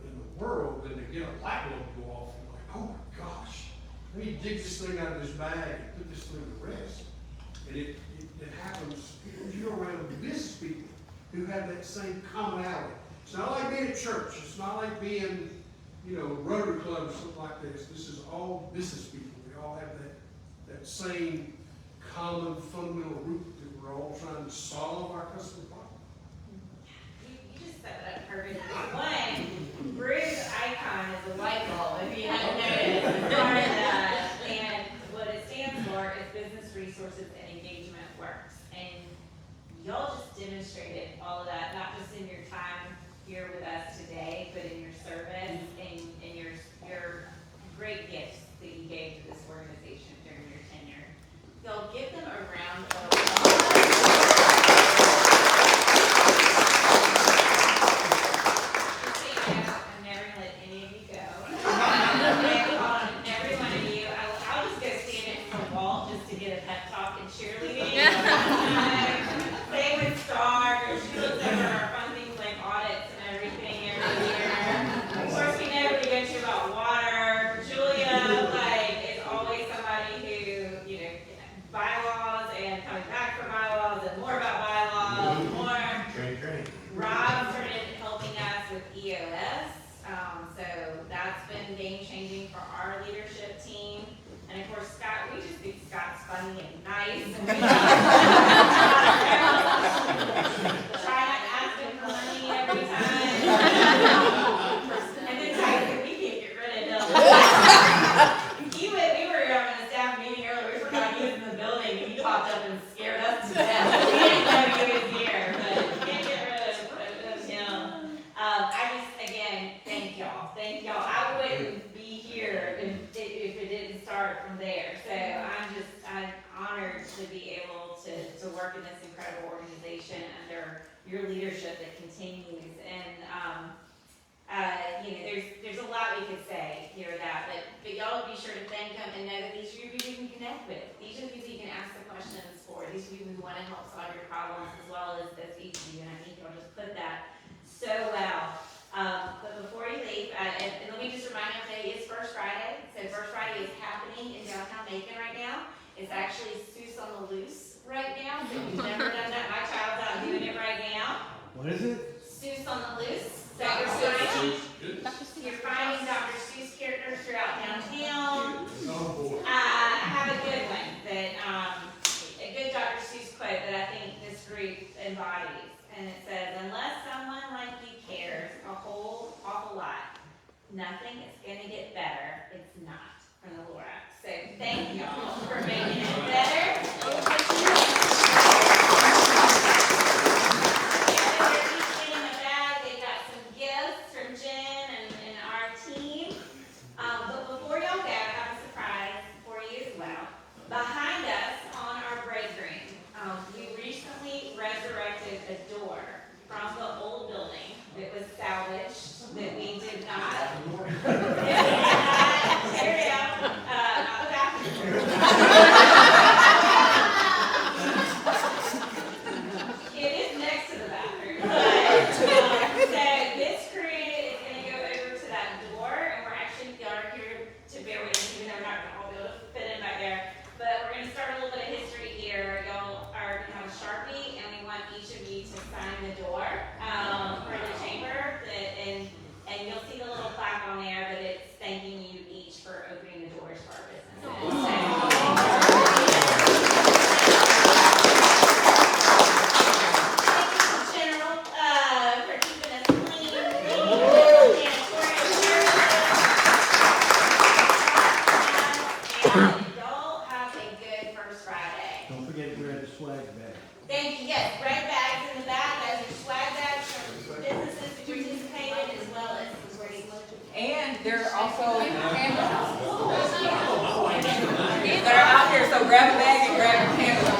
world than to get a light bulb to go off and like, oh my gosh, let me dig this thing out of this bag and put this thing to rest. And it happens, you're around business people who have that same commonality. It's not like being at church. It's not like being, Rotary Club or something like this. This is all business people. We all have that same common fundamental root that we're all trying to solve our customer problem. You just set that up perfectly. One, BREW's icon is a light bulb, if you haven't noticed. It's part of that. And what it stands for is Business Resources and Engagement Works. And y'all just demonstrated all of that, not just in your time here with us today, but in your service and your great gifts that you gave to this organization during your tenure. Y'all give them a round of applause. Just so you know, I'm never gonna let any of you go. On every one of you, I'll just go stand in the wall just to get a pep talk and cheerleading. Same with Star, she looks over our fun things like audits and everything every year. Of course, we never get you about water. Julia, is always somebody who, bylaws and coming back for bylaws and more about bylaws, more. Train. Rob started helping us with EOS, so that's been game-changing for our leadership team. And of course, Scott, we just think Scott's funny and nice. And we try not to ask him for money every time. And then Tyson, we can't get rid of him. We were having a staff meeting earlier, we forgot he was in the building, and he popped up and scared us to death. We didn't know he was here, but we can't get rid of him. Again, thank y'all. Thank y'all. I wouldn't be here if it didn't start from there. So I'm honored to be able to work in this incredible organization under your leadership that continues. And there's a lot we could say here or that, but y'all be sure to thank them and know that these are people you can connect with. These are the people you can ask the questions for. These are people who want to help solve your problems as well as each of you. And I think y'all just put that so well. But before you leave, and let me just remind you, today is First Friday. So First Friday is happening in downtown Macon right now. It's actually Seuss on the Loose right now. So if you've never done that, my child's out doing it right now. What is it? Seuss on the Loose. So you're finding Dr. Seuss characters throughout downtown. I have a good one a good Dr. Seuss quote that I think this group embodies. And it says, unless someone like you cares a whole awful lot, nothing is going to get better. It's not. From the Laura. So thank y'all for making it better. In the bag, they got some gifts from Jen and our team. But before y'all go, I have a surprise for you as well. Behind us on our break room, we recently resurrected a door from the old building that was salvaged They're out here, so grab a bag and grab your camera.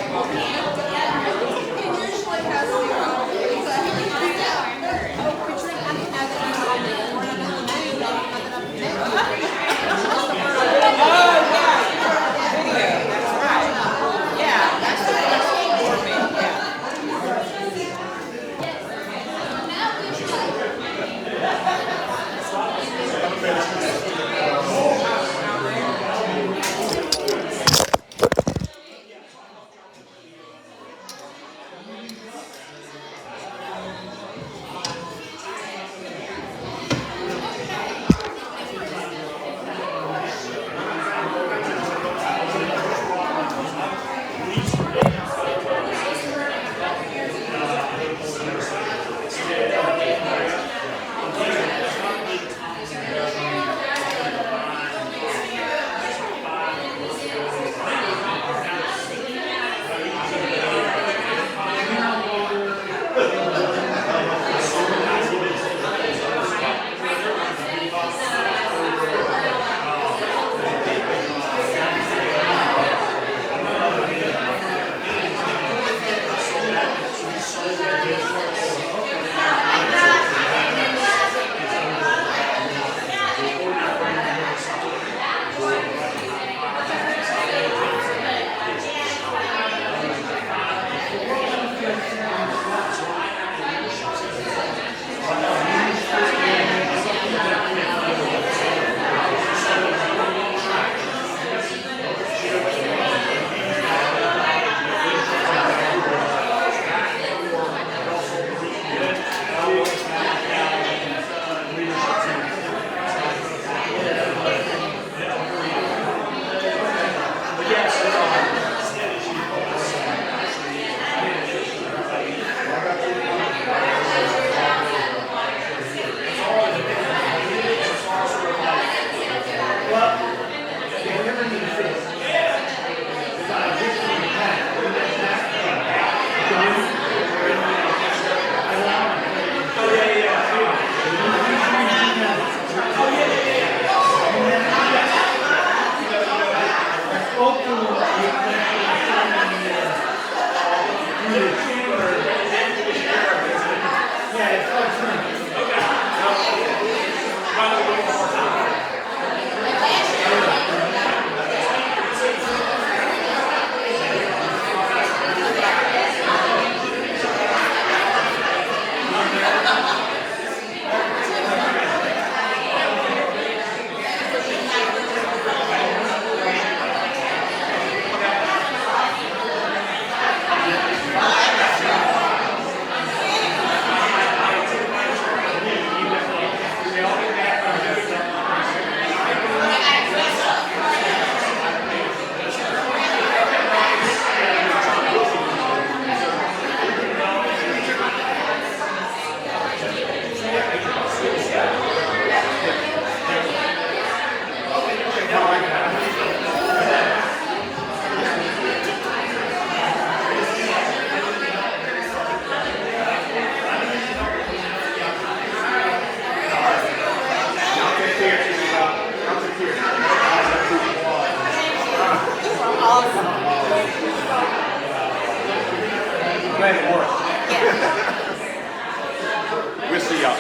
We'll see y'all.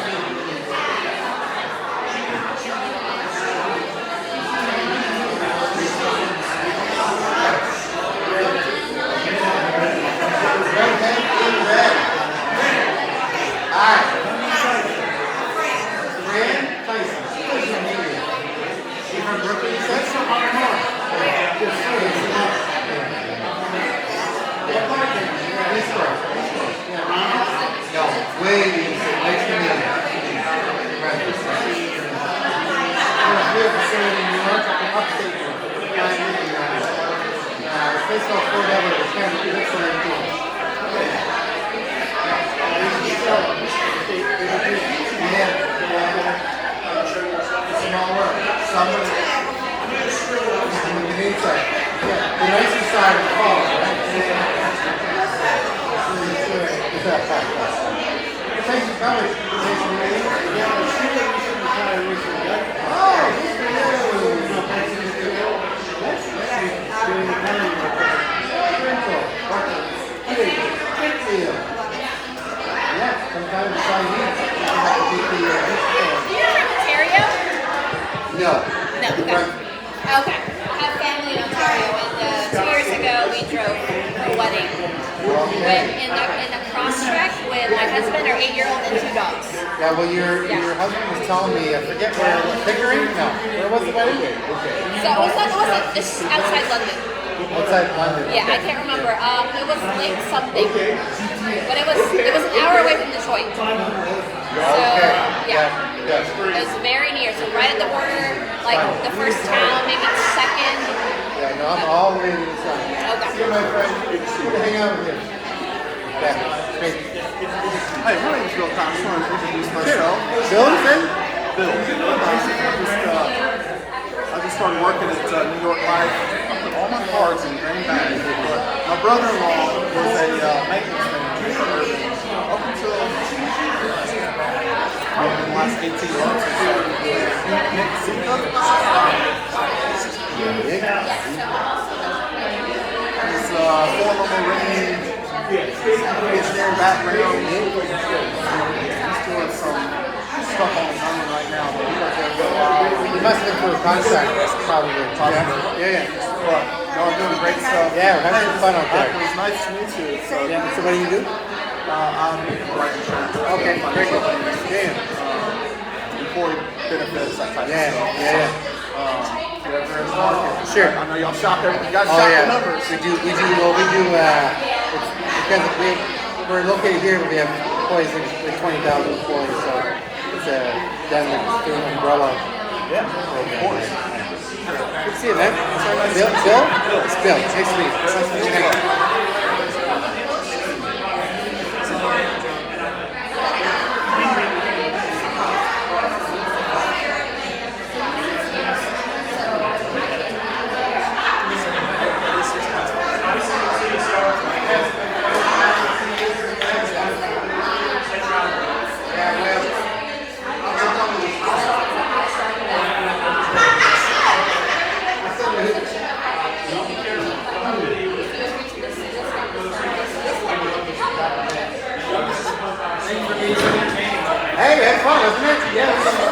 Oh, sometimes it's all you need. You don't have to be the, You're from Ontario? no. No, okay. Okay. I have family in Ontario, and 2 years ago we drove for a wedding. Went in the cross trek with my husband, our 8-year-old, and 2 dogs. Yeah, well, your husband was telling me, I forget where, Pickering? No. Where was the wedding? Okay. So it was just outside London. Outside London. Yeah, I can't remember. It was Lake something, but it was an hour away from Detroit. So Okay. yeah. It was very near. So right at the border, like the first town, maybe the second. Yeah, no, I'm all the way to the side. Okay. See you, my friend. Good to hang out with you. Yeah, great. Hey, my name is Bill Cox. I just wanted to introduce myself. Bill, you said? Bill. I just started working at New York Life. I put all my cards in green bags. But my brother-in-law was a maintenance manager up until in the last 18 months or so. Nick Zika. He's a former Marine, engineering background. He's doing some stuff on his own right now, but he worked there for a while. You must have been for a contract, probably. Yeah. But y'all doing great stuff. Yeah, we're having some fun out there. It was nice to meet you. So, Yeah, so what do you do? I'm right insurance. Okay, very good. Yeah. Employee benefits, that type of Yeah, stuff. yeah. Whatever in the market. Sure. I know y'all shop everything. You guys Oh shop yeah, the numbers. we do, it's because we're located here, but we have employees, like 20,000 employees, so it's done through an umbrella. Yeah, of course. Good to see you, man. Bill? It's Bill. Nice to meet you. Hey, that's fun, isn't it? Yeah.